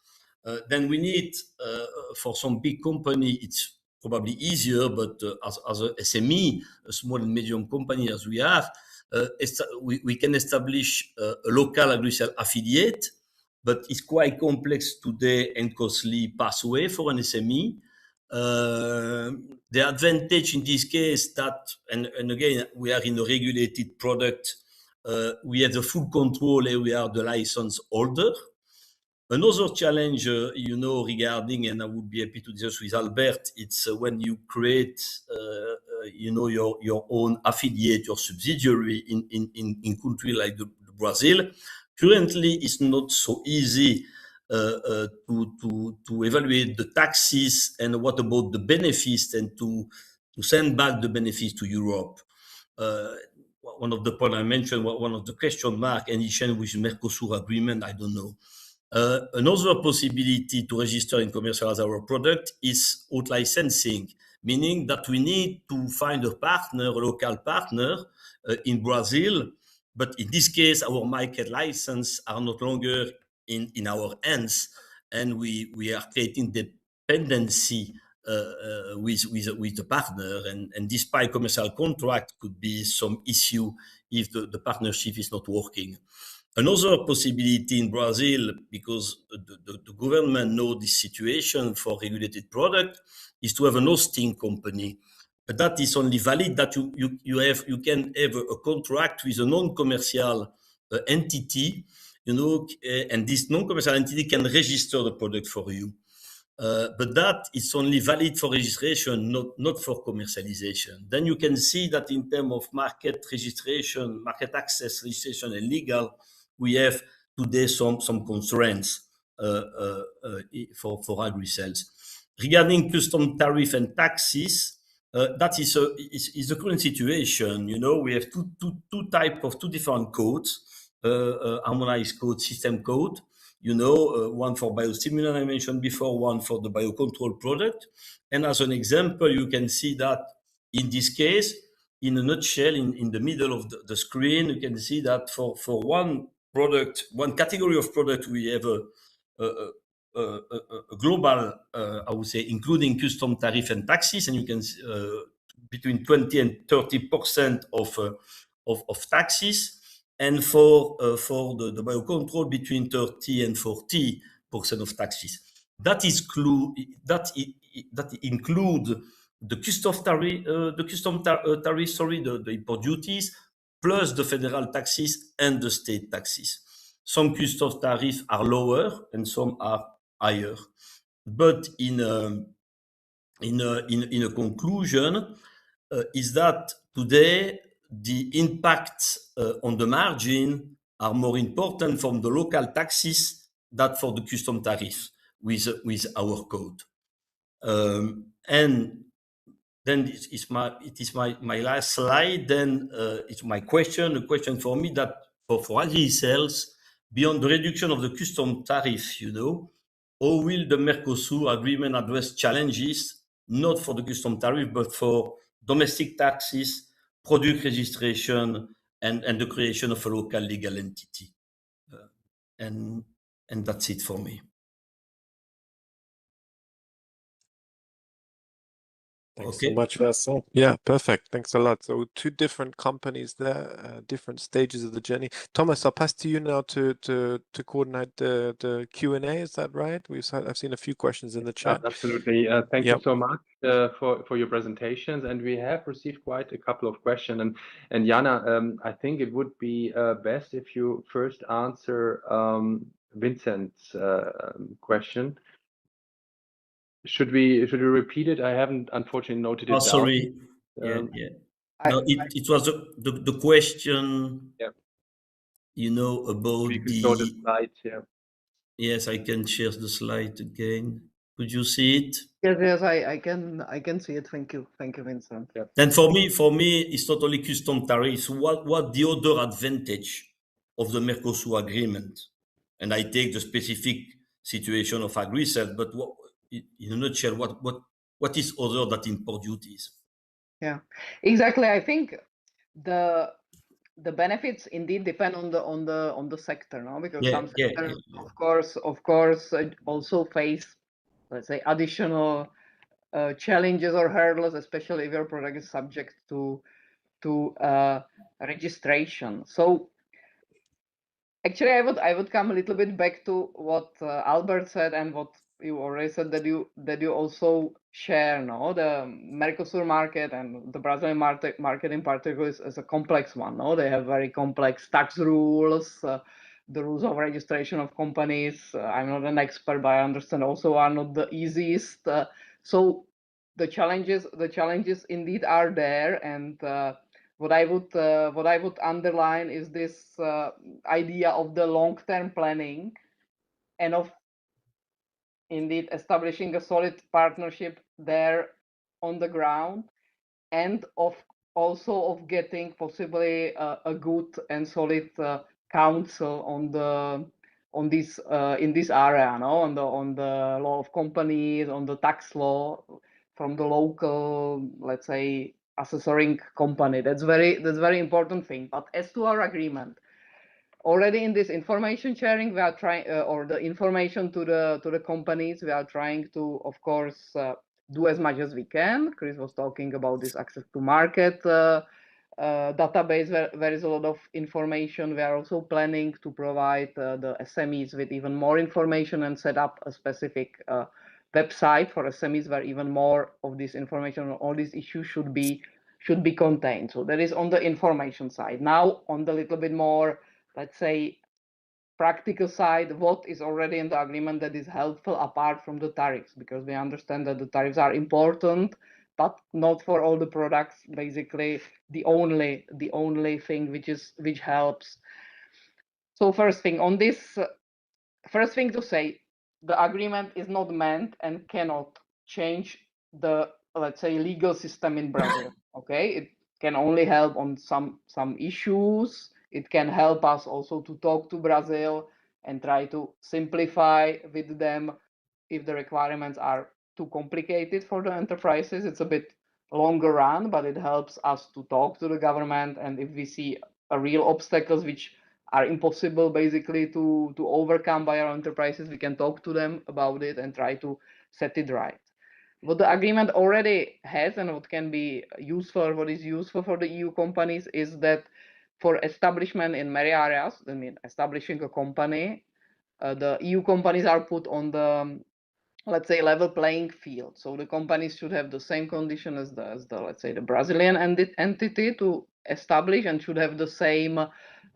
Then we need, for some big company, it's probably easier, but as a SME, a small and medium company as we are, we can establish a local agricultural affiliate, but it's quite complex today and costly pathway for an SME. The advantage in this case that, and again, we are in a regulated product, we have the full control and we are the license holder. Another challenge, regarding, and I would be happy to discuss with Albert, it's when you create, your own affiliate, your subsidiary in country like Brazil. Currently, it's not so easy to evaluate the taxes and what about the benefits and to send back the benefits to Europe. one of the points I mentioned, one of the question mark, any change with Mercosur agreement, I don't know. Another possibility to register and commercialize our product is out licensing, meaning that we need to find a partner, a local partner in Brazil. But in this case, our market license are not longer in our hands, and we are creating dependency with the partner, and despite commercial contract could be some issue if the partnership is not working. Another possibility in Brazil, because the government know this situation for regulated product, is to have an hosting company. But that is only valid that you can have a contract with a non-commercial entity, and this non-commercial entity can register the product for you. But that is only valid for registration, not for commercialization. Then you can see that in terms of market registration, market access, registration, and legal, we have today some constraints for agri-sales. Regarding custom tariff and taxes, that is the current situation. We have two different codes, harmonized code, system code. One for biostimulant I mentioned before, one for the biocontrol product. And as an example, you can see that in this case, in a nutshell, in the middle of the screen, you can see that for one product, one category of product, we have a global, I would say, including custom tariff and taxes, and you can between 20 and 30% of taxes. And for the biocontrol, between 30 and 40% of taxes. That include the custom tariff, the import duties, plus the federal taxes and the state taxes. Some custom tariffs are lower and some are higher. But in a conclusion, is that today the impacts on the margin are more important from the local taxes than for the custom tariff with our code. And then it is my last slide. Then it's my question. A question for me that for agri-sales, beyond the reduction of the custom tariff, how will the Mercosur agreement address challenges not for the custom tariff but for domestic taxes, product registration, and the creation of a local legal entity? And that's it for me. Thanks so much, Vincent. Yeah, perfect. Thanks a lot. So two different companies there, different stages of the journey. Thomas, I'll pass to you now to coordinate the Q&A. Is that right? I've seen a few questions in the chat. Absolutely. Thank you so much for your presentations. And we have received quite a couple of questions. And Jana, I think it would be best if you first answer Vincent's question. Should we repeat it? I haven't unfortunately noted it down. Sorry. Yeah. No, it was the question. Yeah. About you can show the slides. Yeah. Yes, I can share the slide again. Could you see it? Yes, I can see it. Thank you, Vincent. Yeah. Then for me, it's not only custom tariffs. What the other advantage of the Mercosur agreement? And I take the specific situation of agri-sales, but in a nutshell, what is other than import duties? Yeah, exactly. I think the benefits indeed depend on the sector, no? Because some sectors, of course, also face, let's say, additional challenges or hurdles, especially if your product is subject to registration. So actually, I would come a little bit back to what Albert said and what you already said, that you also share, no? The Mercosur market and the Brazilian market in particular is a complex one, no? They have very complex tax rules, the rules of registration of companies. I'm not an expert, but I understand also are not the easiest. So the challenges indeed are there, and what I would underline is this idea of the long-term planning and of indeed establishing a solid partnership there on the ground, and of also of getting possibly a good and solid council on this in this area, no, on the law of companies, on the tax law from the local, let's say, assessoring company. That's very important thing. But as to our agreement, already in this information sharing, we are trying, or the information to the companies, we are trying to, of course, do as much as we can. Chris was talking about this access to market database where there is a lot of information. We are also planning to provide the SMEs with even more information and set up a specific website for SMEs where even more of this information on all these issues should be contained. So that is on the information side. Now on the little bit more, let's say, practical side, what is already in the agreement that is helpful apart from the tariffs, because we understand that the tariffs are important, but not for all the products. Basically, the only thing which helps. So first thing on this, first thing to say, the agreement is not meant and cannot change the, let's say, legal system in Brazil. Okay, it can only help on some issues. It can help us also to talk to Brazil and try to simplify with them if the requirements are too complicated for the enterprises. It's a bit longer run, but it helps us to talk to the government, and if we see a real obstacles which are impossible basically to overcome by our enterprises, we can talk to them about it and try to set it right. What the agreement already has and what can be useful, what is useful for the EU companies is that for establishment in many areas, I mean, establishing a company, the EU companies are put on the, let's say, level playing field. So the companies should have the same condition as the let's say, the Brazilian entity to establish, and should have the same,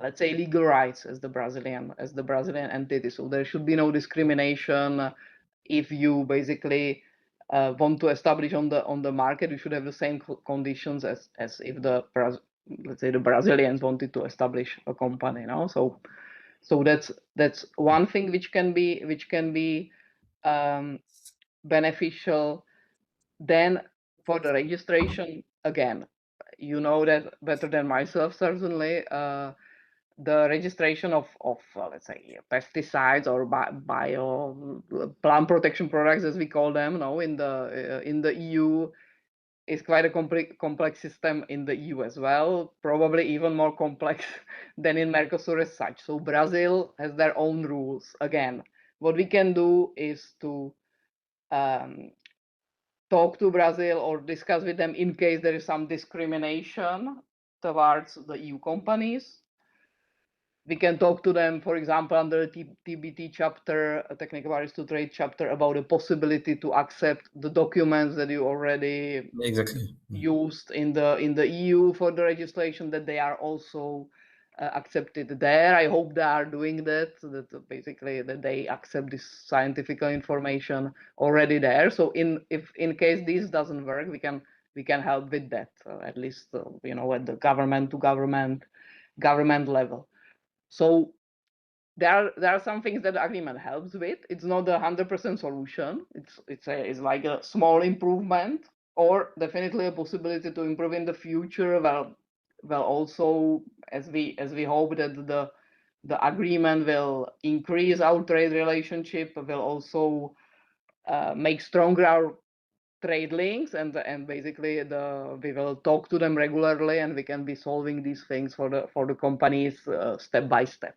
let's say, legal rights as the Brazilian entity. So there should be no discrimination. If you basically want to establish on the market, you should have the same conditions as if the, let's say, the Brazilians wanted to establish a company, you know? So that's one thing which can be beneficial. Then for the registration, again, you know that better than myself, certainly. The registration of let's say, pesticides or bio plant protection products, as we call them, no, in the EU, is quite a complex system in the EU as well, probably even more complex than in Mercosur as such. So Brazil has their own rules. Again, what we can do is to talk to Brazil or discuss with them in case there is some discrimination towards the EU companies. We can talk to them, for example, under the TBT chapter, Technical Barriers to Trade chapter, about the possibility to accept the documents that you already used in the EU for the registration, that they are also accepted there. I hope they are doing that, that basically that they accept this scientific information already there. So if in case this doesn't work, we can help with that, at least you know, at the government to government level. So there are some things that the agreement helps with. It's not a 100% solution. It's like a small improvement, or definitely a possibility to improve in the future. Well, also as we hope that the agreement will increase our trade relationship, will also make stronger our trade links, and basically we will talk to them regularly, and we can be solving these things for the companies step by step.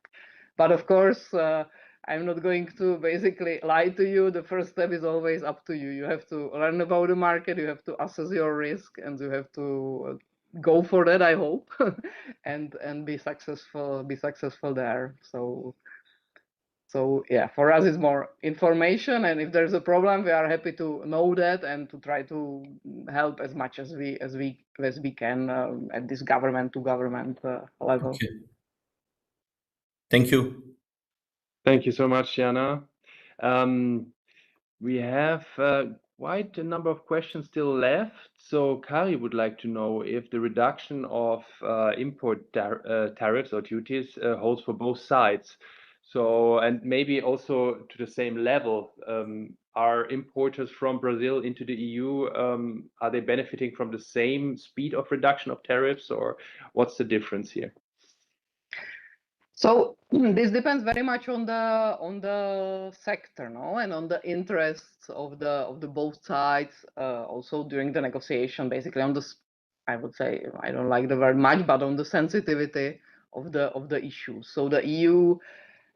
But of course, I'm not going to basically lie to you. The first step is always up to you. You have to learn about the market, you have to assess your risk, and you have to go for that, I hope, and be successful there. So yeah, for us it's more information, and if there's a problem, we are happy to know that and to try to help as much as we can at this government to government level. Okay. Thank you. Thank you so much, Jana. We have quite a number of questions still left. So Kari would like to know if the reduction of import tariffs or duties holds for both sides. So, and maybe also to the same level are importers from Brazil into the EU, are they benefiting from the same speed of reduction of tariffs, or what's the difference here? So this depends very much on the sector, no, and on the interests of the both sides. Also during the negotiation, basically on the, I would say, I don't like the word much, but on the sensitivity of the issue. So the EU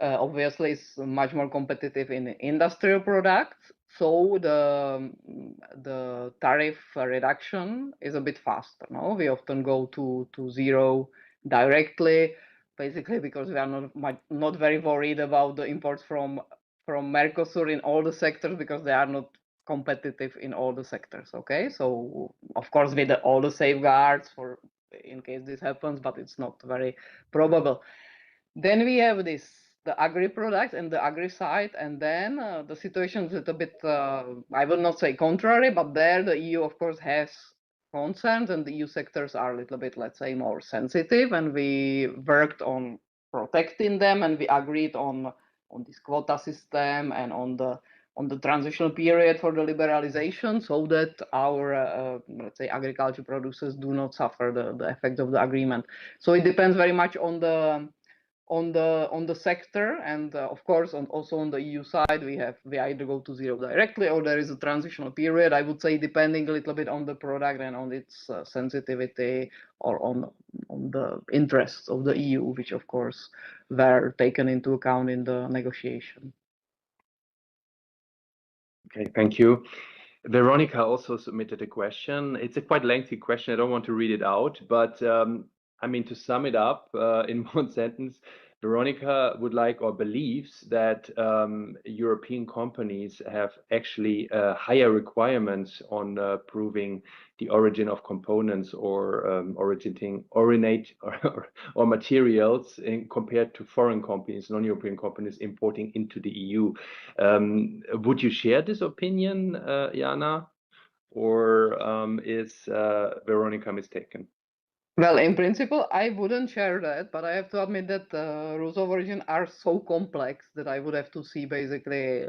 obviously is much more competitive in industrial products. So the tariff reduction is a bit faster. No, we often go to zero directly, basically because we are not very worried about the imports from MERCOSUR in all the sectors, because they are not competitive in all the sectors. Okay, so of course with all the safeguards for in case this happens, but it's not very probable. Then we have the agri products and the agri side, and then the situation is a little bit, I will not say contrary, but there the EU of course has concerns, and the EU sectors are a little bit, let's say, more sensitive, and we worked on protecting them, and we agreed on this quota system and on the transitional period for the liberalization, so that our let's say agriculture producers do not suffer the effect of the agreement. So it depends very much on the sector, and of course also on the EU side we either go to zero directly or there is a transitional period, I would say, depending a little bit on the product and on its sensitivity, or on the interests of the EU, which of course were taken into account in the negotiation. Okay, thank you. Veronica also submitted a question. It's a quite lengthy question. I don't want to read it out, but I mean, to sum it up in one sentence, Veronica would like or believes that European companies have actually higher requirements on proving the origin of components or or materials compared to foreign companies, non-European companies importing into the EU. Would you share this opinion, Jana, or is Veronica mistaken? Well, in principle, I wouldn't share that, but I have to admit that rules of origin are so complex that I would have to see basically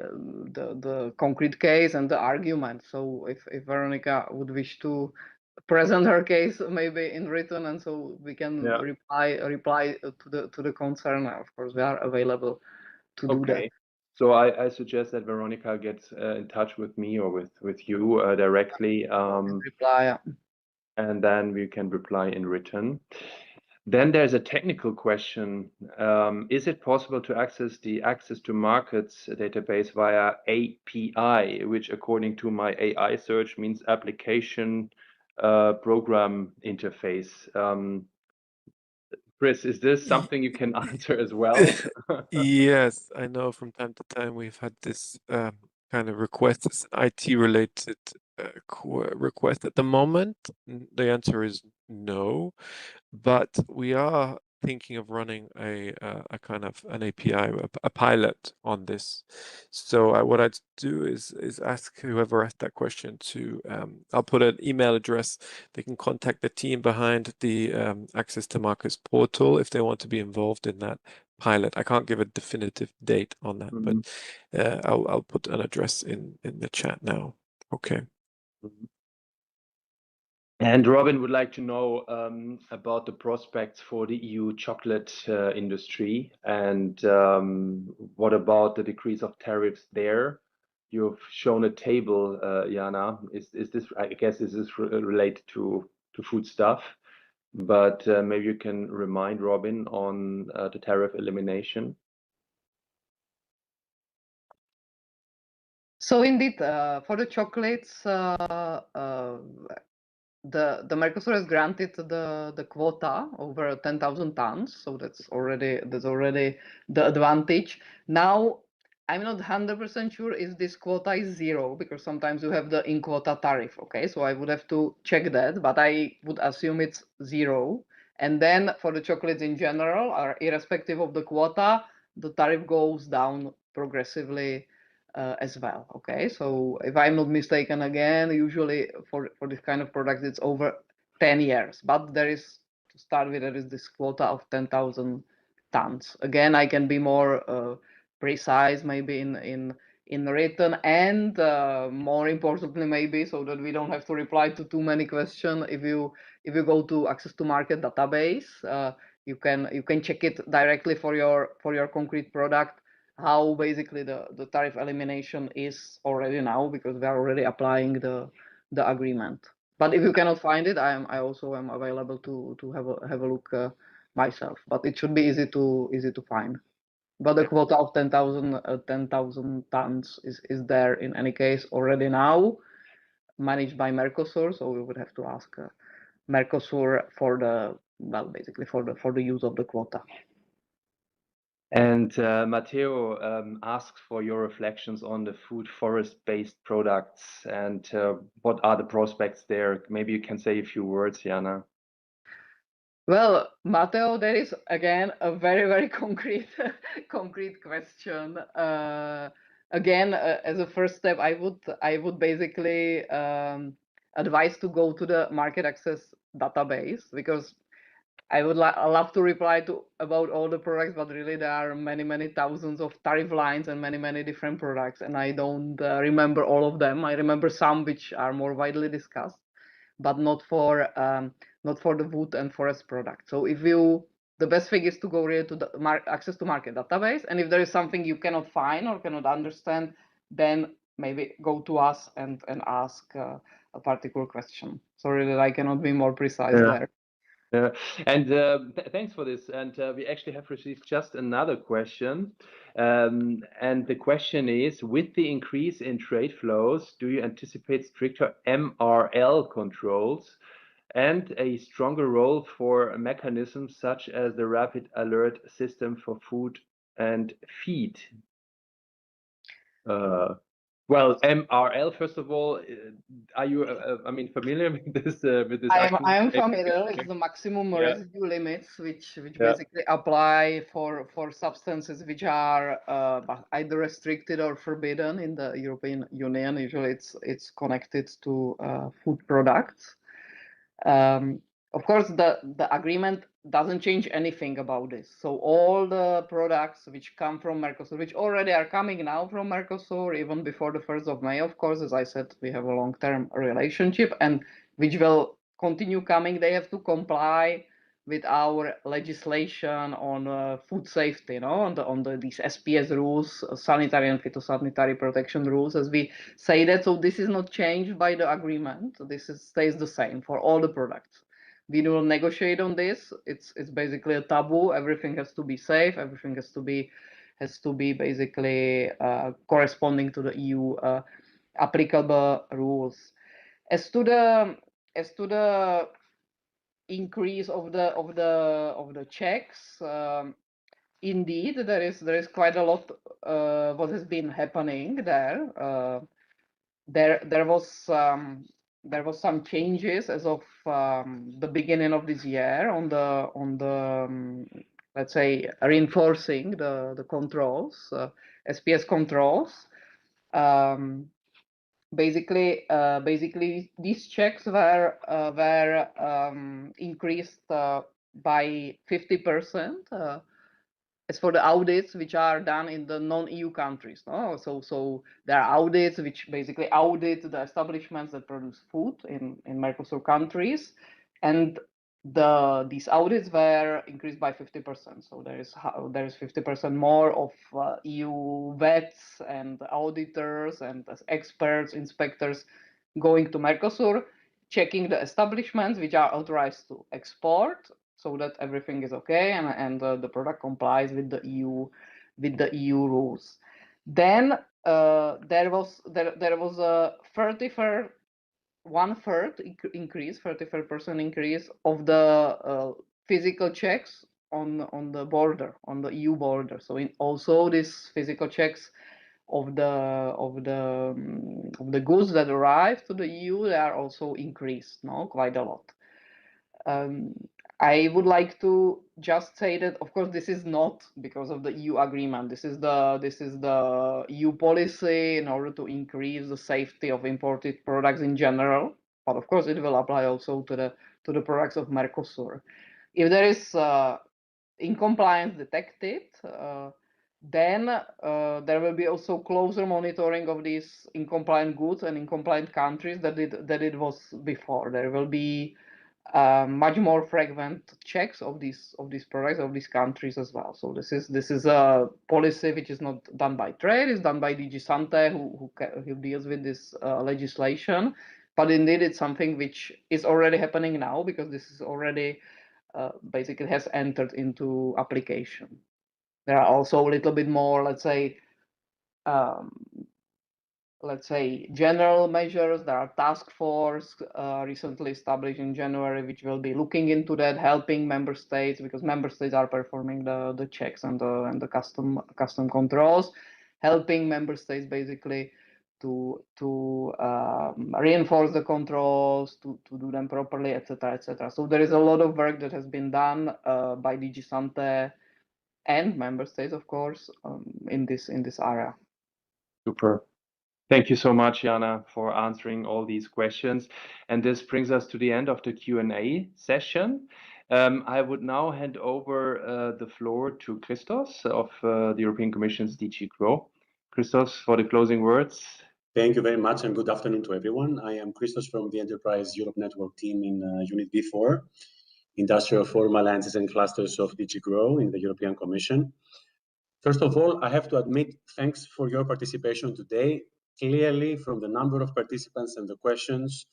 the concrete case and the argument. So if Veronica would wish to present her case maybe in written, and so we can reply to the concern, of course we are available to do that. So I suggest that Veronica gets in touch with me or with you directly. Reply. Yeah. And then we can reply in written. Then there's a technical question. Is it possible to access the access to markets database via API, which according to my AI search means application program interface? Chris, is this something you can answer as well? Yes, I know from time to time we've had this kind of request, it's an IT-related request. At the moment, the answer is no, but we are thinking of running a kind of an API, a pilot on this. So what I'd do is ask whoever asked that question to, I'll put an email address. They can contact the team behind the Access to Markets portal if they want to be involved in that pilot. I can't give a definitive date on that, but I'll put an address in the chat now. Okay. And Robin would like to know about the prospects for the EU chocolate industry, and what about the decrease of tariffs there? You've shown a table, Jana. Is this, I guess, is this related to food stuff? But maybe you can remind Robin on the tariff elimination. So indeed, for the chocolates, the Mercosur has granted the quota over 10,000 tons, so that's already the advantage. Now, I'm not 100% sure if this quota is zero, because sometimes you have the in quota tariff. Okay, so I would have to check that, but I would assume it's zero. And then for the chocolates in general, irrespective of the quota, the tariff goes down progressively as well. Okay, so if I'm not mistaken, again, usually for this kind of product, it's over 10 years, but there is, to start with, there is this quota of 10,000 tons. Again, I can be more precise maybe in in written, and more importantly, maybe so that we don't have to reply to too many questions. If you go to access to market database, you can check it directly for your concrete product, how basically the tariff elimination is already now, because we are already applying the agreement. But if you cannot find it, I also am available to have a look myself. But it should be easy to find. But the quota of 10,000 tons is there in any case already now, managed by Mercosur. So we would have to ask Mercosur for basically for the use of the quota. And Matteo asks for your reflections on the food forest-based products and what are the prospects there. Maybe you can say a few words, Jana. Well, Matteo, that is again a very, very concrete question. Again, as a first step, I would basically advise to go to the market access database, because I would love to reply to about all the products, but really there are many thousands of tariff lines and many different products, and I don't remember all of them. I remember some which are more widely discussed, but not for the wood and forest products. So the best thing is to go really to the access to market database, and if there is something you cannot find or cannot understand, then maybe go to us and ask a particular question. Sorry that I cannot be more precise there. Yeah, and thanks for this. And we actually have received just another question. And the question is, with the increase in trade flows, do you anticipate stricter MRL controls and a stronger role for mechanisms such as the rapid alert system for food and feed? Well, MRL, first of all, are you, familiar with this? I am familiar. It's the maximum residue limits, which basically apply for substances which are either restricted or forbidden in the European Union. Usually, it's connected to food products. Of course, the agreement doesn't change anything about this. So all the products which come from Mercosur, which already are coming now from Mercosur, even before the 1st of May, of course, as I said, we have a long-term relationship, and which will continue coming, they have to comply with our legislation on food safety, on these SPS rules, sanitary and phytosanitary protection rules, as we say that. So this is not changed by the agreement. This stays the same for all the products. We will negotiate on this. It's basically a taboo. Everything has to be safe. Everything has to be basically corresponding to the EU applicable rules. As to the increase of the checks, indeed there is quite a lot what has been happening there. There was some changes as of the beginning of this year on the let's say reinforcing the controls, SPS controls. Basically, these checks were increased by 50%. As for the audits which are done in the non-EU countries, so there are audits which basically audit the establishments that produce food in Mercosur countries, and these audits were increased by 50%. So there is 50% more of EU vets and auditors and experts, inspectors going to Mercosur, checking the establishments which are authorized to export, so that everything is okay and the product complies with the EU rules. Then there was a 33% increase of the physical checks on the border, on the EU border. So also these physical checks of the goods that arrive to the EU, they are also increased, quite a lot. I would like to just say that, of course, this is not because of the EU agreement. This is the EU policy in order to increase the safety of imported products in general. But of course, it will apply also to the products of Mercosur. If there is incompliance detected, then there will be also closer monitoring of these in-compliant goods and in-compliant countries that it was before. There will be much more frequent checks of these products of these countries as well. So this is a policy which is not done by trade; it's done by DG Sante, who deals with this legislation. But indeed, it's something which is already happening now, because this is already basically has entered into application. There are also a little bit more, let's say, general measures. There are task force recently established in January, which will be looking into that, helping member states, because member states are performing the checks and the custom controls, helping member states basically to reinforce the controls, to do them properly, etc., etc. So there is a lot of work that has been done by DG Sante and member states, of course, in this area. Super. Thank you so much, Jana, for answering all these questions. And this brings us to the end of the Q&A session. I would now hand over the floor to Christos of the European Commission's DG GROW. Christos, for the closing words. Thank you very much, and good afternoon to everyone. I am Christos from the Enterprise Europe Network team in Unit B4, Industrial Forum Alliances and Clusters of DG GROW in the European Commission. First of all, I have to admit, thanks for your participation today. Clearly, from the number of participants and the questions,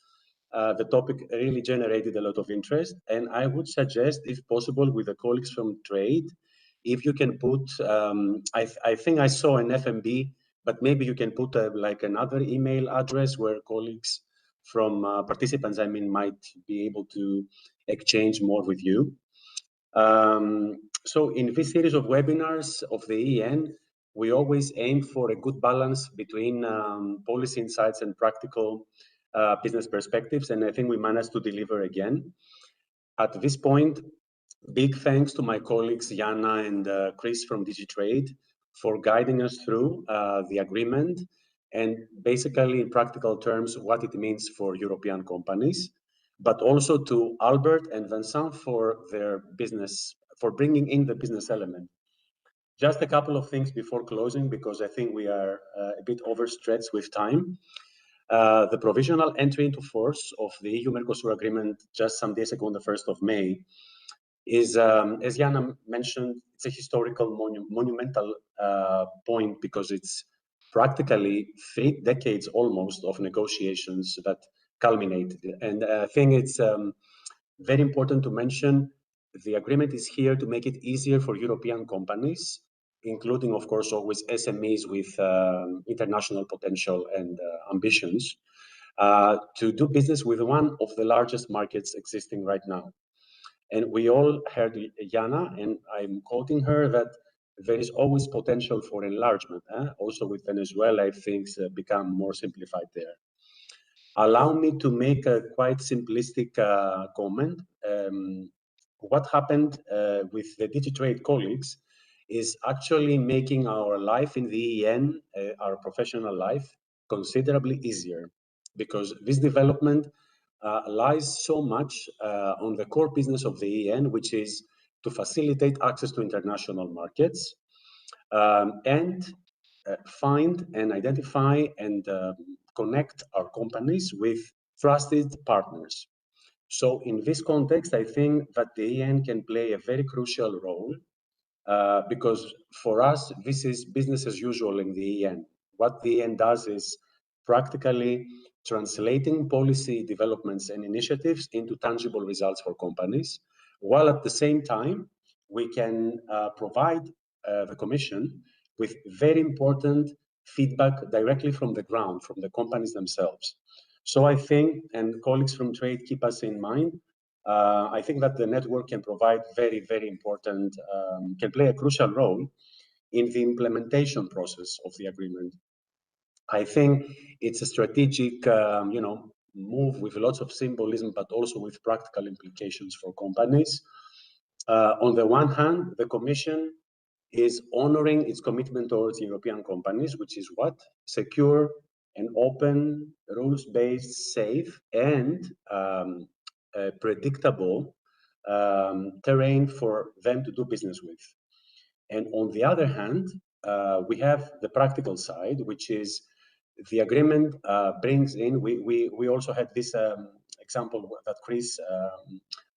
the topic really generated a lot of interest. And I would suggest, if possible, with the colleagues from Trade, if you can put, I think I saw an FMB, but maybe you can put like another email address where colleagues from participants, I mean, might be able to exchange more with you. So in this series of webinars of the EN, we always aim for a good balance between policy insights and practical business perspectives, and I think we managed to deliver again. At this point, big thanks to my colleagues Jana and Chris from DigiTrade for guiding us through the agreement and basically in practical terms what it means for European companies, but also to Albert and Vincent for their business, for bringing in the business element. Just a couple of things before closing, because I think we are a bit overstretched with time. The provisional entry into force of the EU-Mercosur agreement just some days ago on the 1st of May is, as Jana mentioned, it's a historical monumental point, because it's practically 3 decades almost of negotiations that culminated. And I think it's very important to mention the agreement is here to make it easier for European companies, including, of course, always SMEs with international potential and ambitions, to do business with one of the largest markets existing right now. And we all heard Jana, and I'm quoting her, that there is always potential for enlargement. Also with Venezuela, if things become more simplified there. Allow me to make a quite simplistic comment. What happened with the DigiTrade colleagues is actually making our life in the EN, our professional life, considerably easier, because this development lies so much on the core business of the EN, which is to facilitate access to international markets and find and identify and connect our companies with trusted partners. So in this context, I think that the EN can play a very crucial role because for us, this is business as usual in the EN. What the EN does is practically translating policy developments and initiatives into tangible results for companies, while at the same time, we can provide the Commission with very important feedback directly from the ground, from the companies themselves. So I think, and colleagues from Trade keep us in mind, I think that the network can provide very, very important, can play a crucial role in the implementation process of the agreement. I think it's a strategic, move with lots of symbolism, but also with practical implications for companies. On the one hand, the Commission is honoring its commitment towards European companies, which is what? Secure and open, rules-based, safe, and predictable terrain for them to do business with. And on the other hand, we have the practical side, which is the agreement brings in. We also had this example that Chris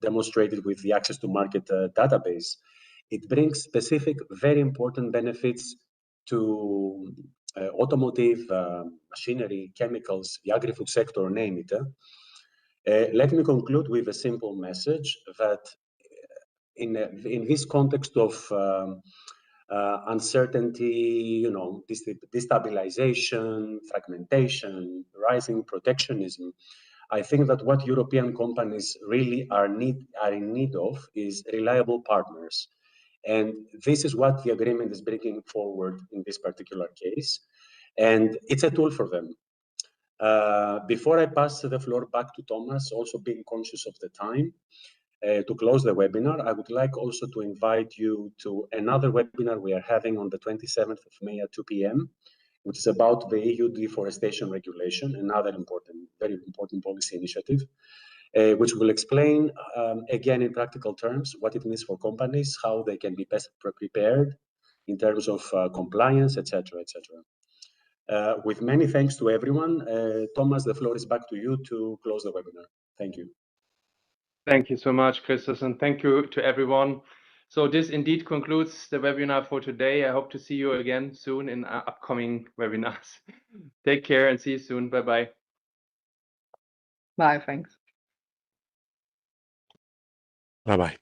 demonstrated with the access to market database. It brings specific, very important benefits to automotive, machinery, chemicals, the agri-food sector, name it. Let me conclude with a simple message that in this context of uncertainty, destabilization, fragmentation, rising protectionism, I think that what European companies really are in need of is reliable partners. And this is what the agreement is bringing forward in this particular case. And it's a tool for them. Before I pass the floor back to Thomas, also being conscious of the time, to close the webinar, I would like also to invite you to another webinar we are having on the 27th of May at 2 p.m., which is about the EU deforestation regulation, another very important policy initiative, which will explain, again, in practical terms, what it means for companies, how they can be best prepared in terms of compliance, etc., etc. With many thanks to everyone, Thomas, the floor is back to you to close the webinar. Thank you. Thank you so much, Christos, and thank you to everyone. So this indeed concludes the webinar for today. I hope to see you again soon in upcoming webinars. Take care and see you soon. Bye-bye. Bye, thanks. Bye-bye.